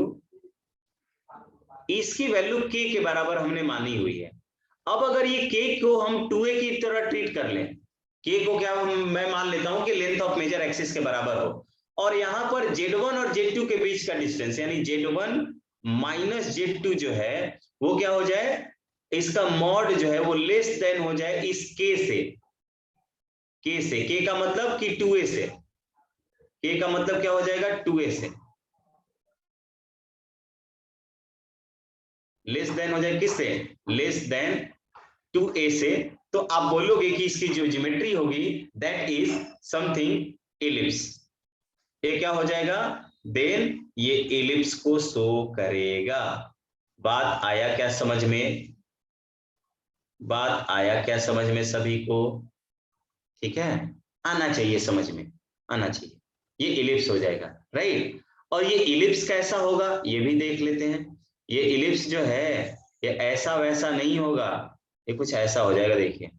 A: इसकी वैल्यू k के बराबर हमने मानी हुई है। अब अगर ये k को हम 2a की तरह ट्रीट कर लें, k को क्या मैं मान लेता हूं कि लेंथ ऑफ मेजर एक्सिस के बराबर हो, और यहां पर z1 और z2 के बीच का डिस्टेंस यानी z1 माइनस z2 जो है वो क्या हो जाए, इसका मॉड जो है वो लेस देन हो जाए इस k से, k का मतलब कि 2a से, k का मतलब क्या हो जाएगा 2a से, लेस देन हो जाए किससे, लेस देन 2a से, तो आप बोलोगे कि इसकी जो ज्योमेट्री होगी दैट इज समथिंग एलिप्स, ये क्या हो जाएगा, देन ये एलिप्स को शो करेगा। बात आया क्या समझ में, बात आया क्या समझ में सभी को, ठीक है, आना चाहिए समझ में, आना चाहिए, ये एलिप्स हो जाएगा, राइट। और ये एलिप्स कैसा होगा ये भी देख लेते हैं, ये एलिप्स जो है ये ऐसा वैसा नहीं होगा, ये कुछ ऐसा हो जाएगा, देखिए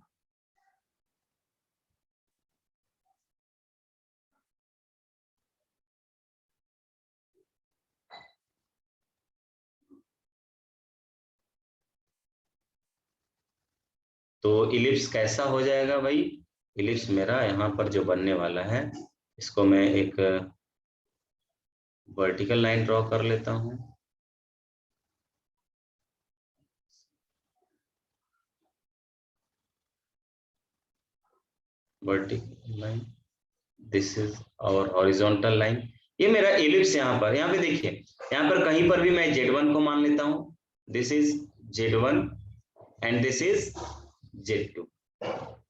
A: तो इलिप्स कैसा हो जाएगा भाई, इलिप्स मेरा यहाँ पर जो बनने वाला है इसको मैं एक वर्टिकल लाइन ड्रॉ कर लेता हूँ, vertical line, this is our horizontal line, ये मेरा इलिप्स यहाँ पे देखिए, यहाँ पर कहीं पर भी मैं z1 को मान लेता हूँ, this is z1 and this is z2,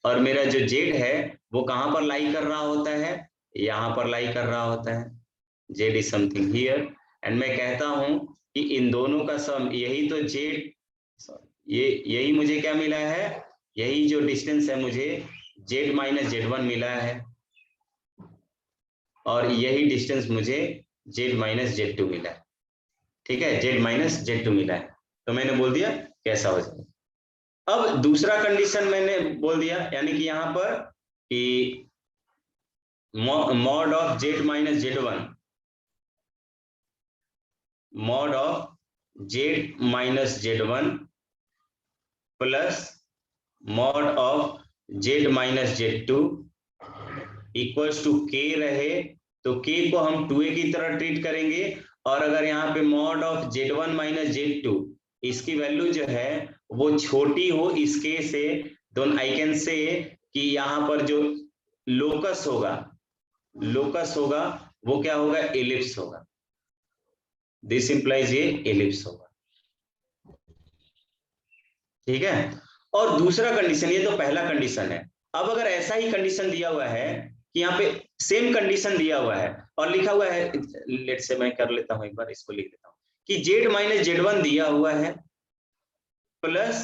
A: और मेरा जो z है वो कहां पर लाई कर रहा होता है, यहाँ पर लाई कर रहा होता है, z is something here, and मैं कहता हूं कि इन दोनों का सम, यही तो z, यही मुझे क्या मिला है, यही जो डिस्टेंस है मुझे z माइनस z1 मिला है, और यही डिस्टेंस मुझे z माइनस z2 मिला है, ठीक है, z माइनस z2 मिला है, तो मैंने बोल दिया कैसा हो जाएगा। अब दूसरा कंडीशन मैंने बोल दिया, यानी कि यहाँ पर कि mod of z minus z1, mod of z minus z1 plus mod of z minus z2 equals to k रहे, तो k को हम 2a की तरह ट्रीट करेंगे, और अगर यहाँ पे mod of z1 minus z2 इसकी वैल्यू जो है वो छोटी हो इसके से, दोनों आई कैन से कि यहाँ पर जो लोकस होगा वो क्या होगा, एलिप्स होगा, दिस इंप्लाइज ये एलिप्स होगा, ठीक है। और दूसरा कंडीशन, ये तो पहला कंडीशन है, अब अगर ऐसा ही कंडीशन दिया हुआ है कि यहाँ पे सेम कंडीशन दिया हुआ है और लिखा हुआ है, लेट से मैं कर लेता हूं, एक बार इसको लिख लेता हूं कि z माइनस z1 दिया हुआ है प्लस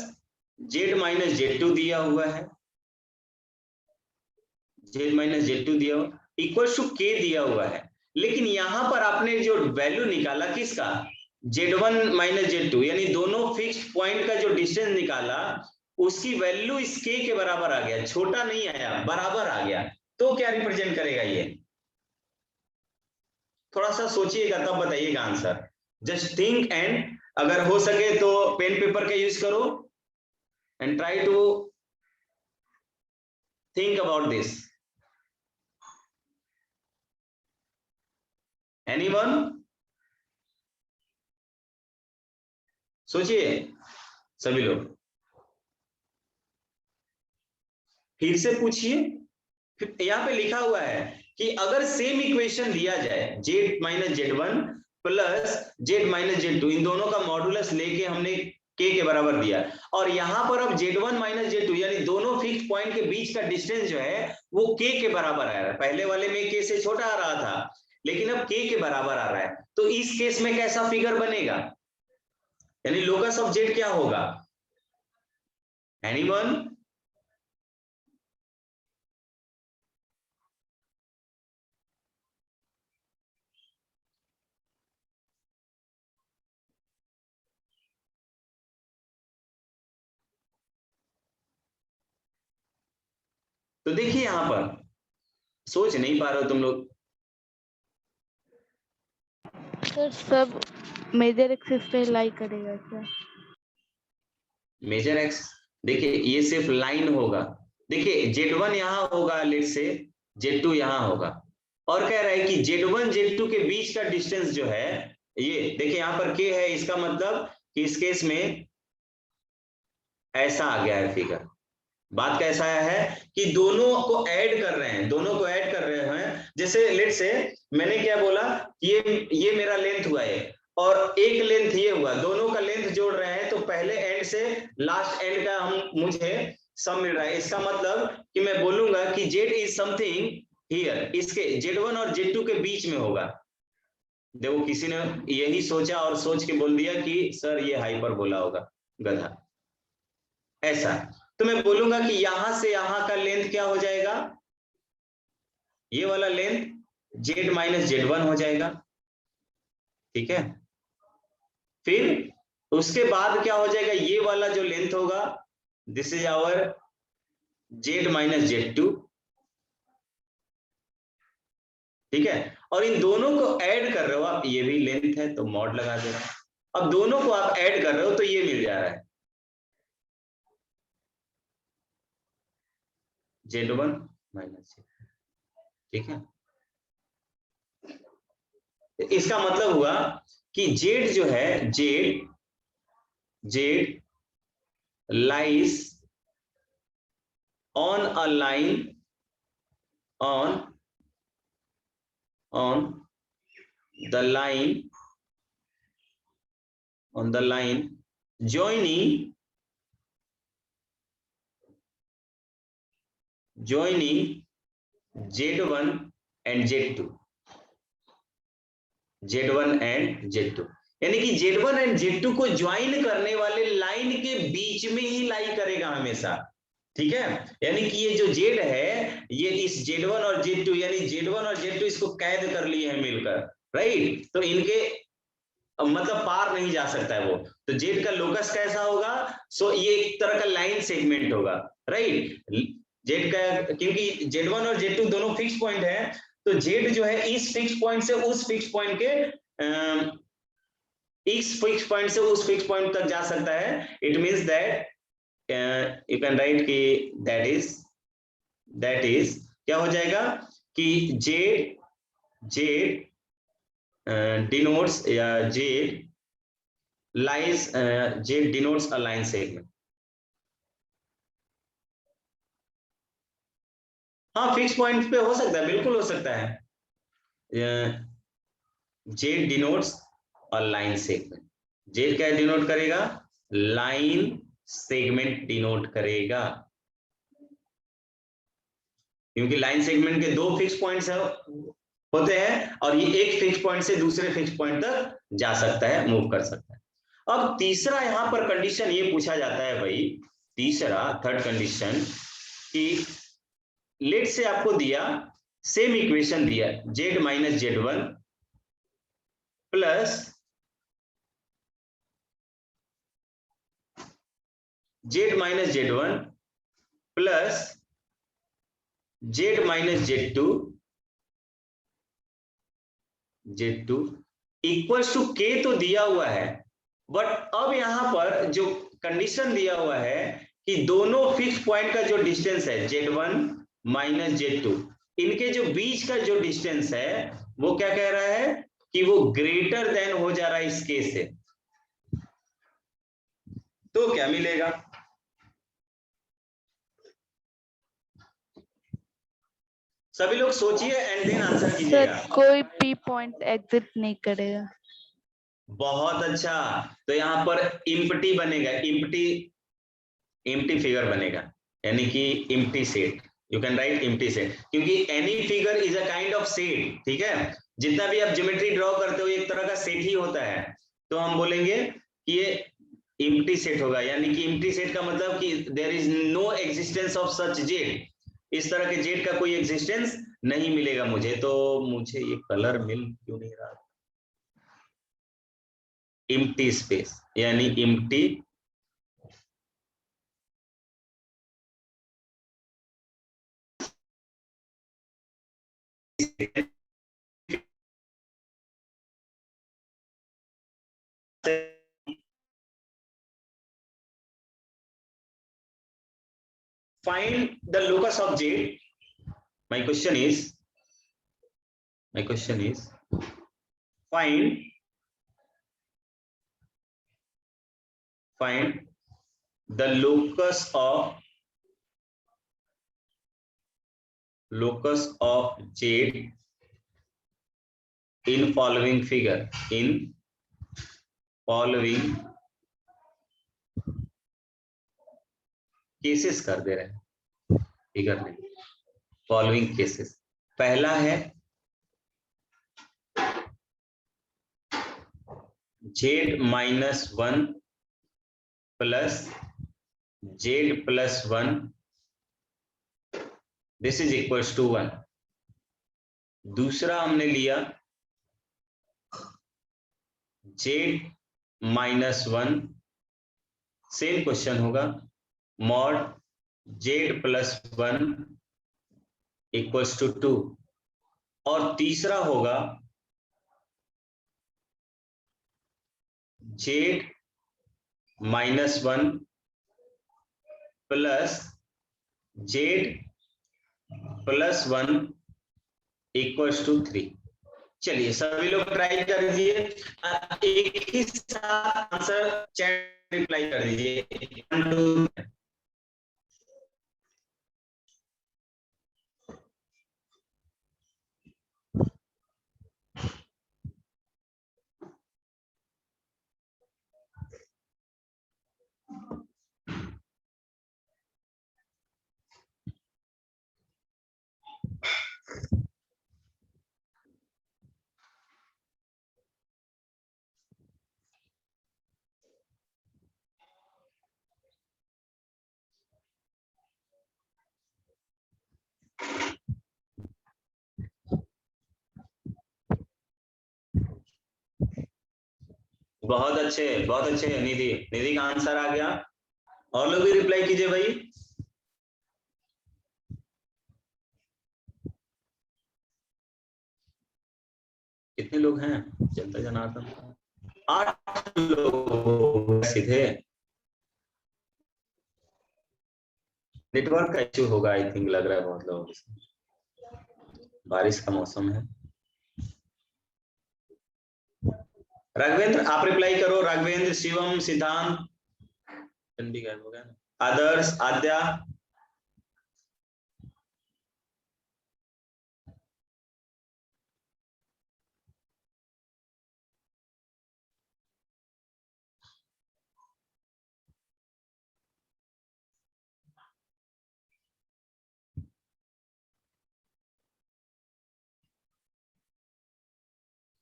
A: z माइनस z2 दिया हुआ है, जेड माइनस जेड टू दिया हुआ इक्वल टू के दिया हुआ है, लेकिन यहां पर आपने जो वैल्यू निकाला किसका, Z1 माइनस Z2 यानी दोनों फिक्स्ड पॉइंट का जो डिस्टेंस निकाला उसकी वैल्यू इस के बराबर आ गया, छोटा नहीं आया, बराबर आ गया। तो क्या रिप्रेजेंट करेगा ये, थोड़ा सा सोचिएगा तब बताइएगा आंसर। जस्ट थिंक एंड अगर हो सके तो पेन पेपर का यूज करो and try to think about this. Anyone, सोचिए सभी लोग, फिर से पूछिए। यहां पे लिखा हुआ है कि अगर सेम इक्वेशन दिया जाए Z minus Z one plus Z minus Z two, इन दोनों का मॉडुलस लेके हमने के बराबर दिया, और यहां पर अब z one minus Z two यानी दोनों फिक्स पॉइंट के बीच का डिस्टेंस जो है वो के बराबर आ रहा है। पहले वाले में के से छोटा आ रहा था, लेकिन अब के बराबर आ रहा है। तो इस केस में कैसा फिगर बनेगा, यानी लोकस ऑफ जेड क्या होगा, एनीवन? तो देखिए यहां पर सोच नहीं पा रहे हो तुम लोग।
B: सर सब मेजर एक्सिस पे लाई करेगा सर।
A: मेजर एक्स, देखिए ये सिर्फ लाइन होगा। देखिए Z1 यहां होगा, लेट से Z2 यहां होगा, और कह रहा है कि Z1 Z2 के बीच का डिस्टेंस जो है ये देखिए यहां पर K है, इसका मतलब कि इस केस में ऐसा आ गया है फिगर। बात कैसा है कि दोनों को ऐड कर रहे हैं, दोनों को ऐड कर रहे हैं। जैसे लेट से मैंने क्या बोला, ये मेरा लेंथ हुआ है और एक लेंथ ये हुआ, दोनों का लेंथ जोड़ रहे हैं, तो पहले एंड से लास्ट एंड का मुझे सम मिल रहा है। इसका मतलब कि मैं बोलूंगा कि जेड इज समथिंग हियर, इसके Z1 और Z2 के बीच में होगा। देखो किसी ने यही सोचा और सोच के बोल दिया कि सर ये हाइपरबोला होगा, गधा। ऐसा तो मैं बोलूंगा कि यहां से यहां का लेंथ क्या हो जाएगा, ये वाला लेंथ जेड माइनस Z1 हो जाएगा, ठीक है। फिर उसके बाद क्या हो जाएगा, ये वाला जो लेंथ होगा this is our z minus Z2, ठीक है। और इन दोनों को ऐड कर रहे हो आप, ये भी लेंथ है तो मॉड लगा दे रहा हूं। अब दोनों को आप ऐड कर रहे हो तो ये मिल जा रहा है Z1 माइनस Z2, ठीक है। इसका मतलब हुआ कि जेड जो है, Z lies on a line on the line joining Z1 and Z2, Z1 and Z2, यानी कि Z1 एंड Z2 को ज्वाइन करने वाले लाइन के बीच में ही लाई करेगा हमेशा, ठीक है। यानी कि ये जो Z है ये इस Z1 और Z2 यानी Z1 और Z2 इसको कैद कर लिए हैं मिलकर, राइट। तो इनके मतलब पार नहीं जा सकता है वो, तो Z का लोकस कैसा होगा, सो ये एक तरह का लाइन सेगमेंट होगा, राइट। Z का, क्योंकि Z1 और Z2 दोनों फिक्स पॉइंट है, तो Z जो है इस फिक्स पॉइंट से उस फिक्स पॉइंट के इस फिक्स पॉइंट से उस फिक्स पॉइंट तक जा सकता है। It means that you can write कि दैट इज क्या हो जाएगा कि Z denotes या Z lies Z denotes a line segment। हाँ फिक्स पॉइंट पे हो सकता है, बिल्कुल हो सकता है। Z denotes a line segment, Z क्या डिनोट करेगा, लाइन सेगमेंट डिनोट करेगा, क्योंकि लाइन सेगमेंट के दो फिक्स पॉइंट्स होते हैं और ये एक फिक्स पॉइंट से दूसरे फिक्स पॉइंट तक जा सकता है, मूव कर सकता है। अब तीसरा यहां पर कंडीशन ये पूछा जाता है भाई, तीसरा थर्ड कंडीशन कि लेट से आपको दिया सेम इक्वेशन दिया z minus z1 plus z minus z1 plus z minus z2 equals to k तो दिया हुआ है, बट अब यहां पर जो कंडीशन दिया हुआ है कि दोनों फिक्स पॉइंट का जो डिस्टेंस है z1 माइनस z2, इनके जो बीच का जो डिस्टेंस है वो क्या कह रहा है कि वो ग्रेटर देन हो जा रहा है इस k से। तो क्या मिलेगा? सभी लोग सोचिए एंड देन आंसर
B: सर
A: कीजिएगा।
B: कोई पी पॉइंट एग्जिट नहीं करेगा।
A: बहुत अच्छा, तो यहां पर इम्प्टी बनेगा, इम्प्टी फिगर बनेगा, यानी कि empty set. You can write empty set, क्योंकि any figure is a kind of set. ठीक है, जितना भी आप ज्योमेट्री ड्रॉ करते हो एक तरह का सेट ही होता है। तो हम बोलेंगे कि ये इम्प्टी सेट होगा, यानी कि इम्प्टी सेट का मतलब कि there is no existence of such z, इस तरह के जेड का कोई एग्जिस्टेंस नहीं मिलेगा मुझे। तो मुझे ये कलर मिल क्यों नहीं रहा? इम्प्टी स्पेस यानी empty find the locus of z. My question is find the locus of z in following figure, in following cases कर दे रहे हैं, फिगर नहीं, फॉलोइंग केसेस। पहला है z minus 1 plus z plus 1, this is equals to 1। दूसरा हमने लिया z minus 1, same question होगा, mod z plus 1 equals to 2। और तीसरा होगा z minus 1 plus z plus 1 equals to 3। चलिए सभी लोग ट्राई कर दीजिए, एक ही साथ आंसर चैट रिप्लाई कर दीजिए। 1 2 बहुत अच्छे निधि का आंसर आ गया। और लोग भी रिप्लाई कीजिए भाई। कितने लोग हैं? जनता जनार्दन 8 लोग सीधे। नेटवर्क का इश्यू होगा आई थिंक, लग रहा है बहुत लोगों को, बारिश का मौसम है। राघवेंद्र आप रिप्लाई करो, राघवेंद्र, शिवम, सिद्धांत, चंडी गायब हो गया ना, आदर्श, आद्या,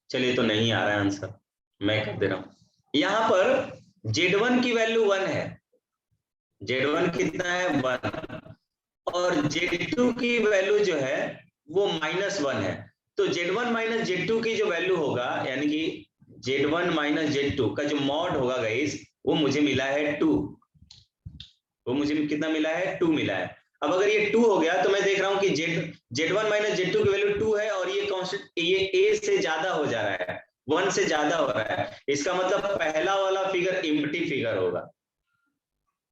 A: चलिए तो नहीं आ रहा है आंसर, मैं कर दे रहा हूं। यहां पर Z1 की वैल्यू 1 है, Z1 कितना है 1, और Z2 की वैल्यू जो है वो -1 है। तो Z1 माइनस Z2 की जो वैल्यू होगा, यानी कि Z1 माइनस Z2 का जो मॉड होगा गाइस, वो मुझे मिला है 2। वो मुझे कितना मिला है? 2 मिला है। अब अगर ये 2 हो गया तो मैं देख रहा हूं कि Z1 माइनस Z2 की वैल्यू 2 है और ये कांस्टेंट, ये A से ज्यादा हो जा रहा है, 1 से ज्यादा हो रहा है। इसका मतलब पहला वाला फिगर एम्प्टी फिगर होगा।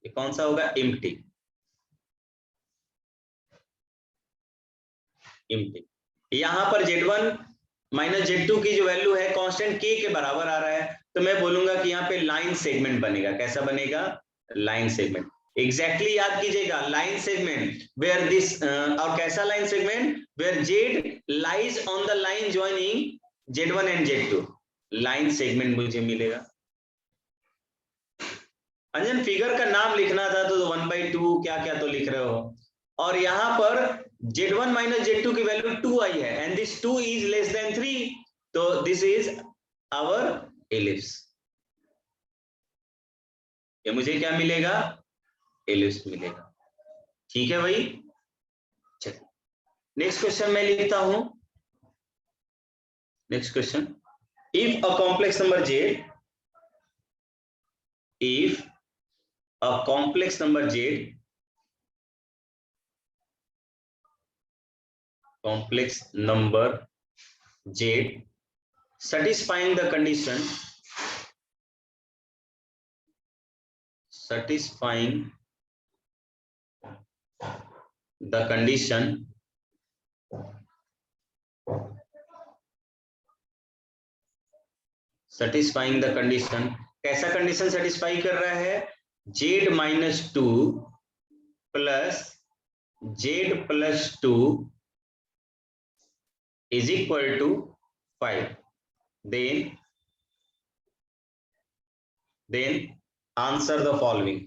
A: ये कौन सा होगा? एम्प्टी। एम्प्टी। यहां पर Z1 माइनस Z2 की जो वैल्यू है कांस्टेंट K के बराबर आ रहा है, तो मैं बोलूंगा कि यहाँ पे लाइन सेगमेंट बनेगा। कैसा बनेगा? Line segment. एग्जैक्टली याद कीजिएगा, लाइन सेगमेंट वेयर दिस, और कैसा line segment? Where Z lies on the line joining Z1 and Z2। Line segment मुझे मिलेगा। अंजन फिगर का नाम लिखना था तो 1/2 क्या क्या तो लिख रहे हो, और यहां पर Z1 माइनस Z2 की वैल्यू 2 आई है and this 2 is less then 3, तो दिस इज आवर एलिप्स। ये मुझे क्या मिलेगा? एलिप्स मिलेगा। ठीक है भाई, चलिए नेक्स्ट क्वेश्चन मैं लिखता हूं। Next question, if a complex number Z, if a complex number Z, complex number Z satisfying the condition, satisfying the condition satisfying the condition, कैसा कंडीशन सेटिस्फाई कर रहा है? Z minus 2 plus Z plus 2 is equal to 5. Then answer the following.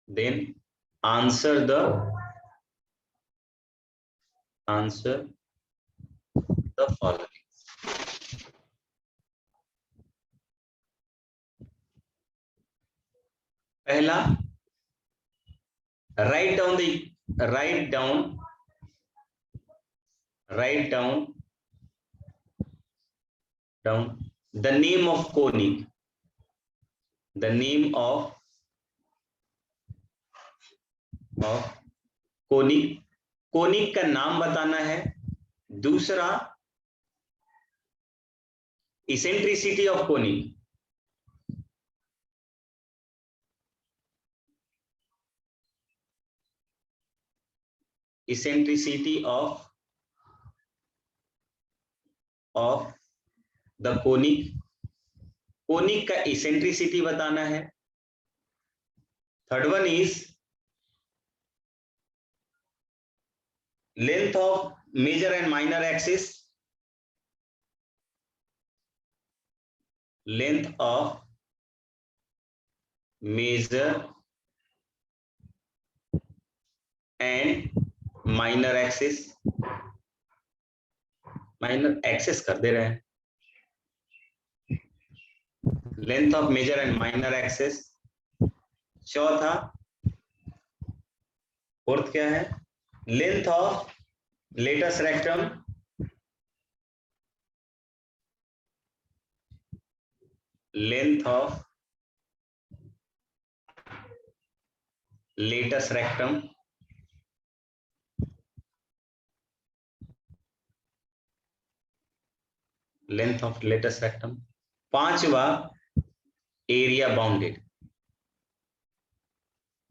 A: Then answer the following. पहला, write down the name of conic. The name of conic. conic का नाम बताना है। दूसरा, eccentricity of conic. eccentricity of the conic. conic का eccentricity बताना है। Third one is length of major and minor axis. Length of major and minor axis. minor axis कर दे रहे हैं। length of major and minor axis। चौथा, fourth क्या है? length of latus rectum. length of latus rectum. length of latus rectum. पांचवा, area bounded.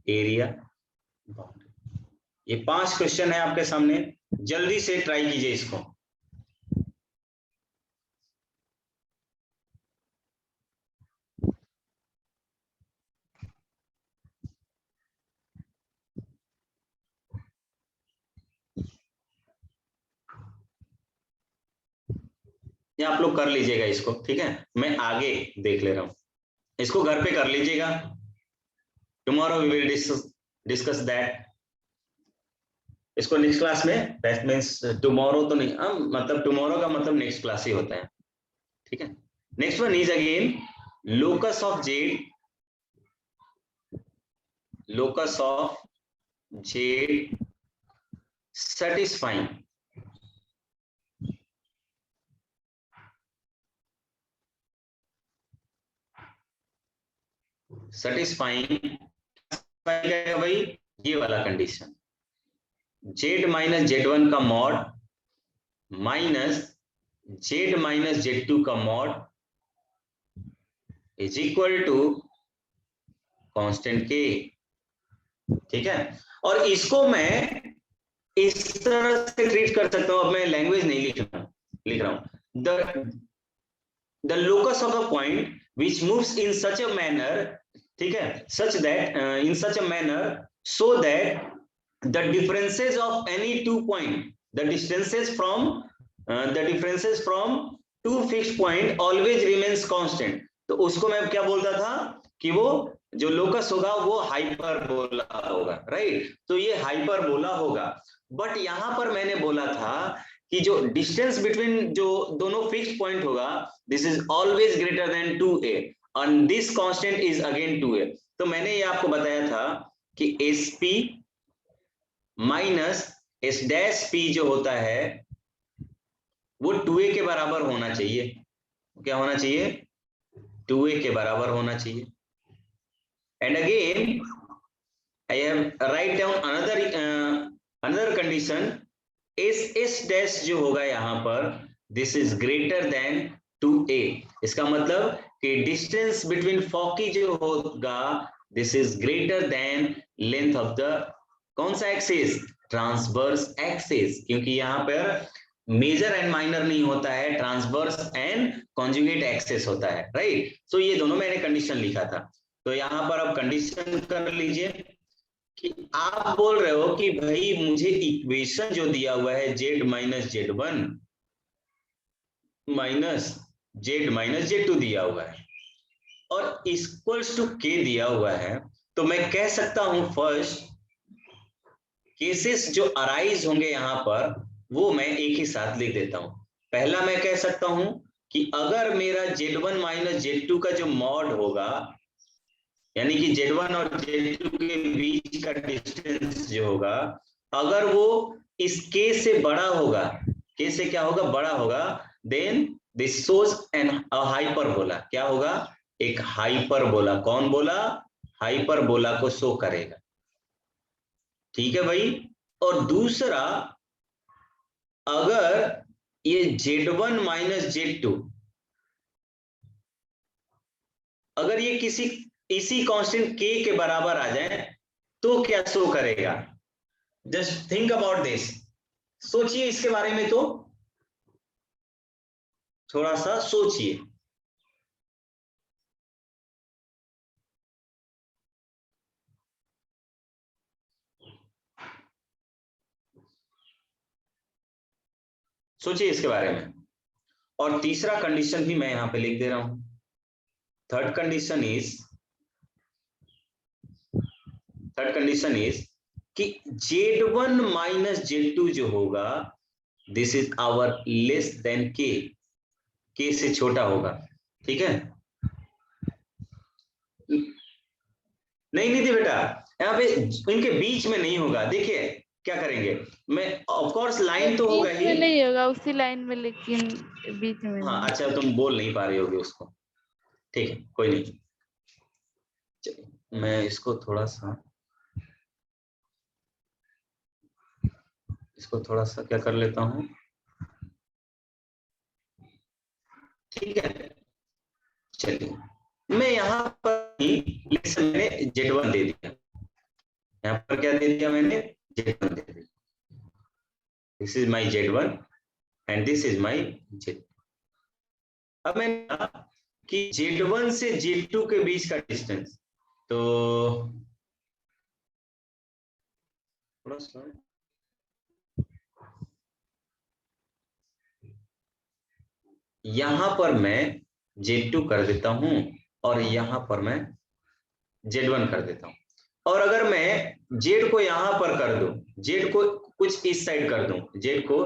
A: Area bounded. ये 5 question है आपके सामने, जल्दी से ट्राई कीजिए इसको। ये आप लोग कर लीजिएगा इसको, ठीक है? मैं आगे देख ले रहा हूं, इसको घर पे कर लीजिएगा। Tomorrow we will discuss that. इसको नेक्स्ट क्लास में, दैट मींस टुमारो तो नहीं, मतलब टुमारो का मतलब नेक्स्ट क्लास ही होता है, ठीक है? Next one is again locus of Z. Locus of Z satisfying भाई ये वाला condition, Z minus Z one का mod minus Z minus Z two का mod is equal to constant K. ठीक है, और इसको मैं इस तरह से ट्रीट कर सकता हूं, अब मैं लैंग्वेज नहीं लिख रहा हूं, the locus of a point which moves in such a manner, ठीक है, such that in such a manner so that the differences of any two point, the distances from two fixed point always remains constant. तो उसको मैं क्या बोलता था कि वो जो लोकस होगा वो हाइपरबोला होगा, राइट। तो ये हाइपरबोला होगा, बट यहां पर मैंने बोला था कि जो डिस्टेंस बिटवीन जो दोनों फिक्स्ड पॉइंट होगा this is always greater than 2a and this constant is again 2a। तो मैंने ये आपको बताया था कि sp minus s dash p जो होता है वो 2a के बराबर होना चाहिए। क्या होना चाहिए? 2a के बराबर होना चाहिए। And again, I have write down another condition, s dash जो होगा यहाँ पर this is greater than 2a। इसका मतलब कि distance between foci जो होगा this is greater than length of the कौन सा एक्सिस? ट्रांसवर्स एक्सिस, क्योंकि यहाँ पर मेजर एंड माइनर नहीं होता है, ट्रांसवर्स एंड कॉन्जुगेट एक्सिस होता है, राइट। तो ये दोनों मैंने कंडीशन लिखा था। तो यहाँ पर अब कंडीशन कर लीजिए कि आप बोल रहे हो कि भाई मुझे इक्वेशन जो दिया हुआ है z minus Z one minus Z minus Z two दिया हुआ है और इक्वल्स टू k दिया हुआ है, तो मैं कह सकता हूं फर्स्ट केसेस जो अराइज होंगे यहाँ पर वो मैं एक ही साथ लिख देता हूं। पहला मैं कह सकता हूं कि अगर मेरा z1 माइनस z2 का जो मॉड होगा, यानी कि z1 और z2 के बीच का डिस्टेंस जो होगा, अगर वो इस k से बड़ा होगा, k से क्या होगा? बड़ा होगा, then this shows an hyperbola. क्या होगा? एक हाइपरबोला। कौन बोला? हाइपरबोला को शो करेगा। ठीक है भाई। और दूसरा, अगर ये z1 माइनस z2 अगर ये किसी इसी कांस्टेंट k के बराबर आ जाए तो क्या शो करेगा? जस्ट थिंक अबाउट दिस, सोचिए इसके बारे में, तो थोड़ा सा सोचिए। सोचिए इसके बारे में। और तीसरा कंडीशन भी मैं यहां पे लिख दे रहा हूं। थर्ड कंडीशन इज कि z1 माइनस z2 जो होगा this is our less than k से छोटा होगा। ठीक है? नहीं थी बेटा, यहाँ पे इनके बीच में नहीं होगा। देखिए क्या करेंगे, मैं ऑफ कोर्स लाइन तो होगा ही,
B: नहीं होगा उसी लाइन में, लेकिन बीच में
A: हाँ।
B: नहीं।
A: अच्छा, तुम बोल नहीं पा रही होगी उसको, ठीक है, कोई नहीं। चलिए मैं इसको थोड़ा सा क्या कर लेता हूं, ठीक है। चलिए मैं यहाँ पर मैंने z1 दे दिया, यहाँ पर क्या दे दिया मैंने? z1 दे दिया। This is my z1 and this is my z2। अब मैंने कहा कि z1 से z2 के बीच का डिस्टेंस, तो थोड़ा सा यहां पर मैं z2 कर देता हूं और यहां पर मैं z1 कर देता हूं। और अगर मैं z को यहां पर कर दूं, z को कुछ इस साइड कर दूं, z को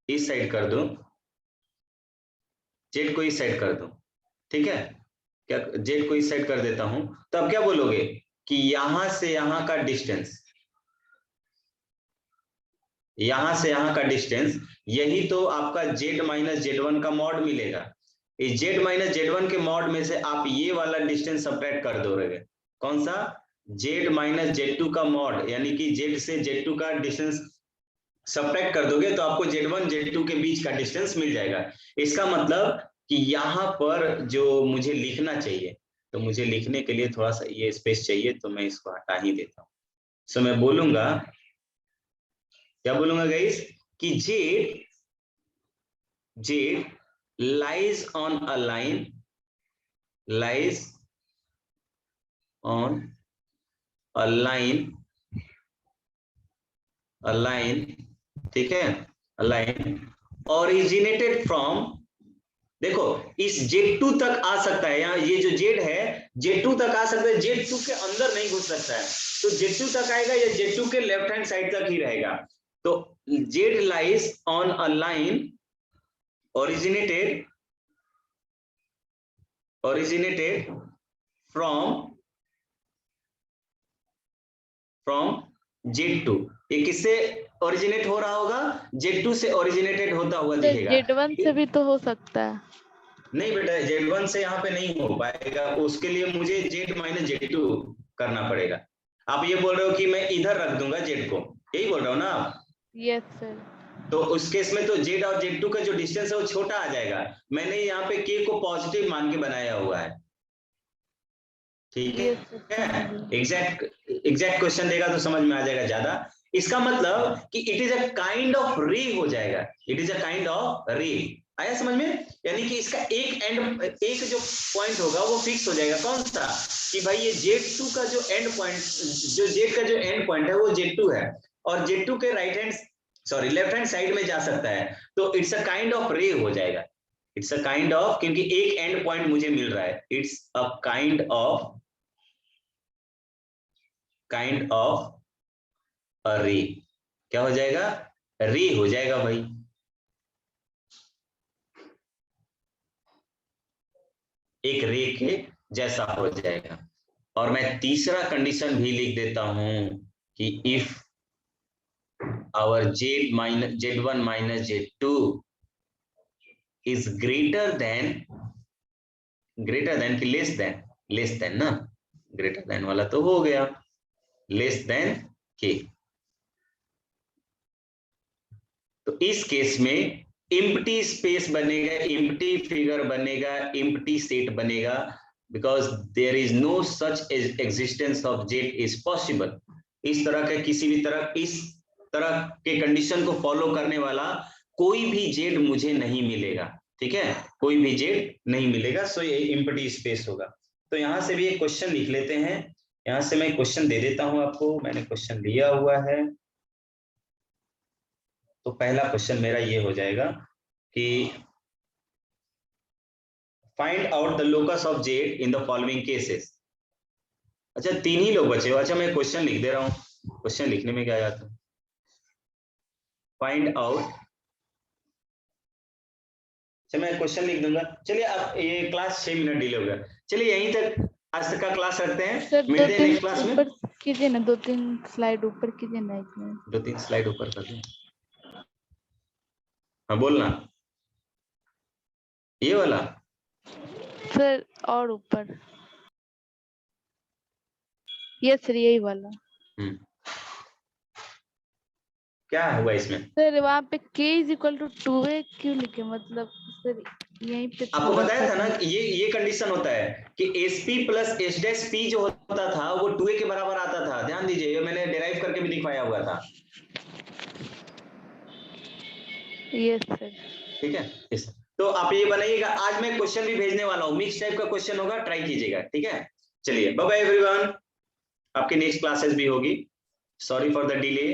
A: इस साइड कर दूं, z को इस साइड कर दूं, ठीक है, क्या z को इस साइड कर देता हूं, तो अब क्या बोलोगे कि यहां से यहां का डिस्टेंस, यहां से यहां का डिस्टेंस, यही तो आपका z माइनस Z1 का मॉड मिलेगा। इस z माइनस Z1 के मॉड में से आप ये वाला डिस्टेंस सब्ट्रैक्ट कर दोगे। कौन सा? z माइनस Z2 का मॉड, यानी कि z से Z2 का डिस्टेंस सब्ट्रैक्ट कर दोगे तो आपको Z1 Z2 के बीच का डिस्टेंस मिल जाएगा। इसका मतलब कि यहाँ पर जो मुझे लिखना चाहिए, तो मुझे लिखने के लिए थोड़ा सा ये स्पेस चाहिए, तो मैं इसको हटा ही देता हूँ। सो मैं बोलूंगा, क्या बोलूंगा गाइस, कि z lies on a line, lies on a line, ठीक है, a line originated from, देखो इस Z2 तक आ सकता है, यहाँ ये जो Z है Z2 तक आ सकता है, Z2 के अंदर नहीं घुस सकता है, तो Z2 तक आएगा या Z2 के लेफ्ट हैंड साइड तक ही रहेगा। तो Z lies on a line originated from Z2। ये किससे ओरिजिनेट हो रहा होगा? Z2 से ओरिजिनेटेड होता हुआ दिखेगा।
B: Z1 से भी तो हो सकता है।
A: नहीं बेटा, Z1 से यहाँ पे नहीं हो पाएगा, उसके लिए मुझे Z माइनस Z2 करना पड़ेगा। आप ये बोल रहे हो कि मैं इधर रख दूंगा Z को, यही बोल रहे हो ना आप?
B: Yes sir.
A: तो उस केस में तो Z और Z2 का जो डिस्टेंस है वो छोटा आ जाएगा। मैंने यहाँ पे K को पॉजिटिव मान के बनाया हुआ है, ठीक है? एग्जैक्ट क्वेश्चन देगा तो समझ में आ जाएगा ज्यादा। इसका मतलब कि it is a kind of रे हो जाएगा, it is a kind of रे। आया समझ में? यानी कि इसका एक जो पॉइंट होगा वो फिक्स हो जाएगा। कौन सा? कि भाई ये Z2 का जो एंड पॉइंट, जो Z का जो एंड पॉइंट है वो Z2 है, और Z2 के लेफ्ट हैंड साइड में जा सकता है, तो इट्स अ काइंड ऑफ रे हो जाएगा। इट्स अ काइंड ऑफ, क्योंकि एक एंड पॉइंट मुझे मिल रहा है, it's a kind of a रे। क्या हो जाएगा? रे हो जाएगा भाई। एक रे के जैसा हो जाएगा। और मैं तीसरा कंडीशन भी लिख देता हूं कि if our Z1 minus Z2 is greater than कि लेस देन ना, ग्रेटर देन वाला तो हो गया, लेस देन K। तो इस केस में एम्प्टी स्पेस बनेगा, एम्प्टी फिगर बनेगा, एम्प्टी सेट बनेगा, because there is no such existence of Z is possible. इस तरह के किसी भी इस तरह के कंडीशन को फॉलो करने वाला कोई भी Z मुझे नहीं मिलेगा, ठीक है? कोई भी Z नहीं मिलेगा, सो ये एम्प्टी स्पेस होगा। तो यहां से भी एक क्वेश्चन लिख लेते हैं, यहां से मैं क्वेश्चन दे देता हूं आपको, मैंने क्वेश्चन लिया हुआ है। तो पहला क्वेश्चन मेरा ये हो जाएगा कि find out the locus of Z in the following cases. अच्छा, 3 ही लोग बचे हो। अच्छा, मैं क्वेश्चन लिख दे रहा हूं, क्वेश्चन लिखने में क्या जाता है। फाइंड आउट, अच्छा मैं क्वेश्चन लिख दूंगा। चलिए, अब ये क्लास 6 मिनट डिले हो गया, चलिए यहीं तक आज तक का क्लास रखते हैं। मिलते हैं नेक्स्ट क्लास में।
B: ऊपर कीजिए ना, 2-3 स्लाइड ऊपर कीजिए ना, एक मिनट।
A: 2-3 स्लाइड ऊपर कर दूं? हाँ बोलना, ये वाला
B: सर और ऊपर, यस सर यही वाला।
A: क्या हुआ इसमें?
B: सर वहाँ पे K = 2A क्यों लिखे? मतलब सर यहीं पे
A: आपको बताया था ना, ये कंडीशन होता है कि SP प्लस S' जो होता था वो 2A के बराबर आता था। ध्यान दीजिए, ये मैंने डिराइव करके भी दिखाया हुआ था।
B: Yes sir.
A: ठीक है, यस। तो आप ये बनाइएगा। आज मैं क्वेश्चन भी भेजने वाला हूँ, मिक्स टाइप का क्वेश्चन होगा, ट्राई कीजिएगा, ठीक है? चलिए, बाय बाय एवरीवन। आपकी नेक्स्ट क्लासेस भी होगी। Sorry for the delay.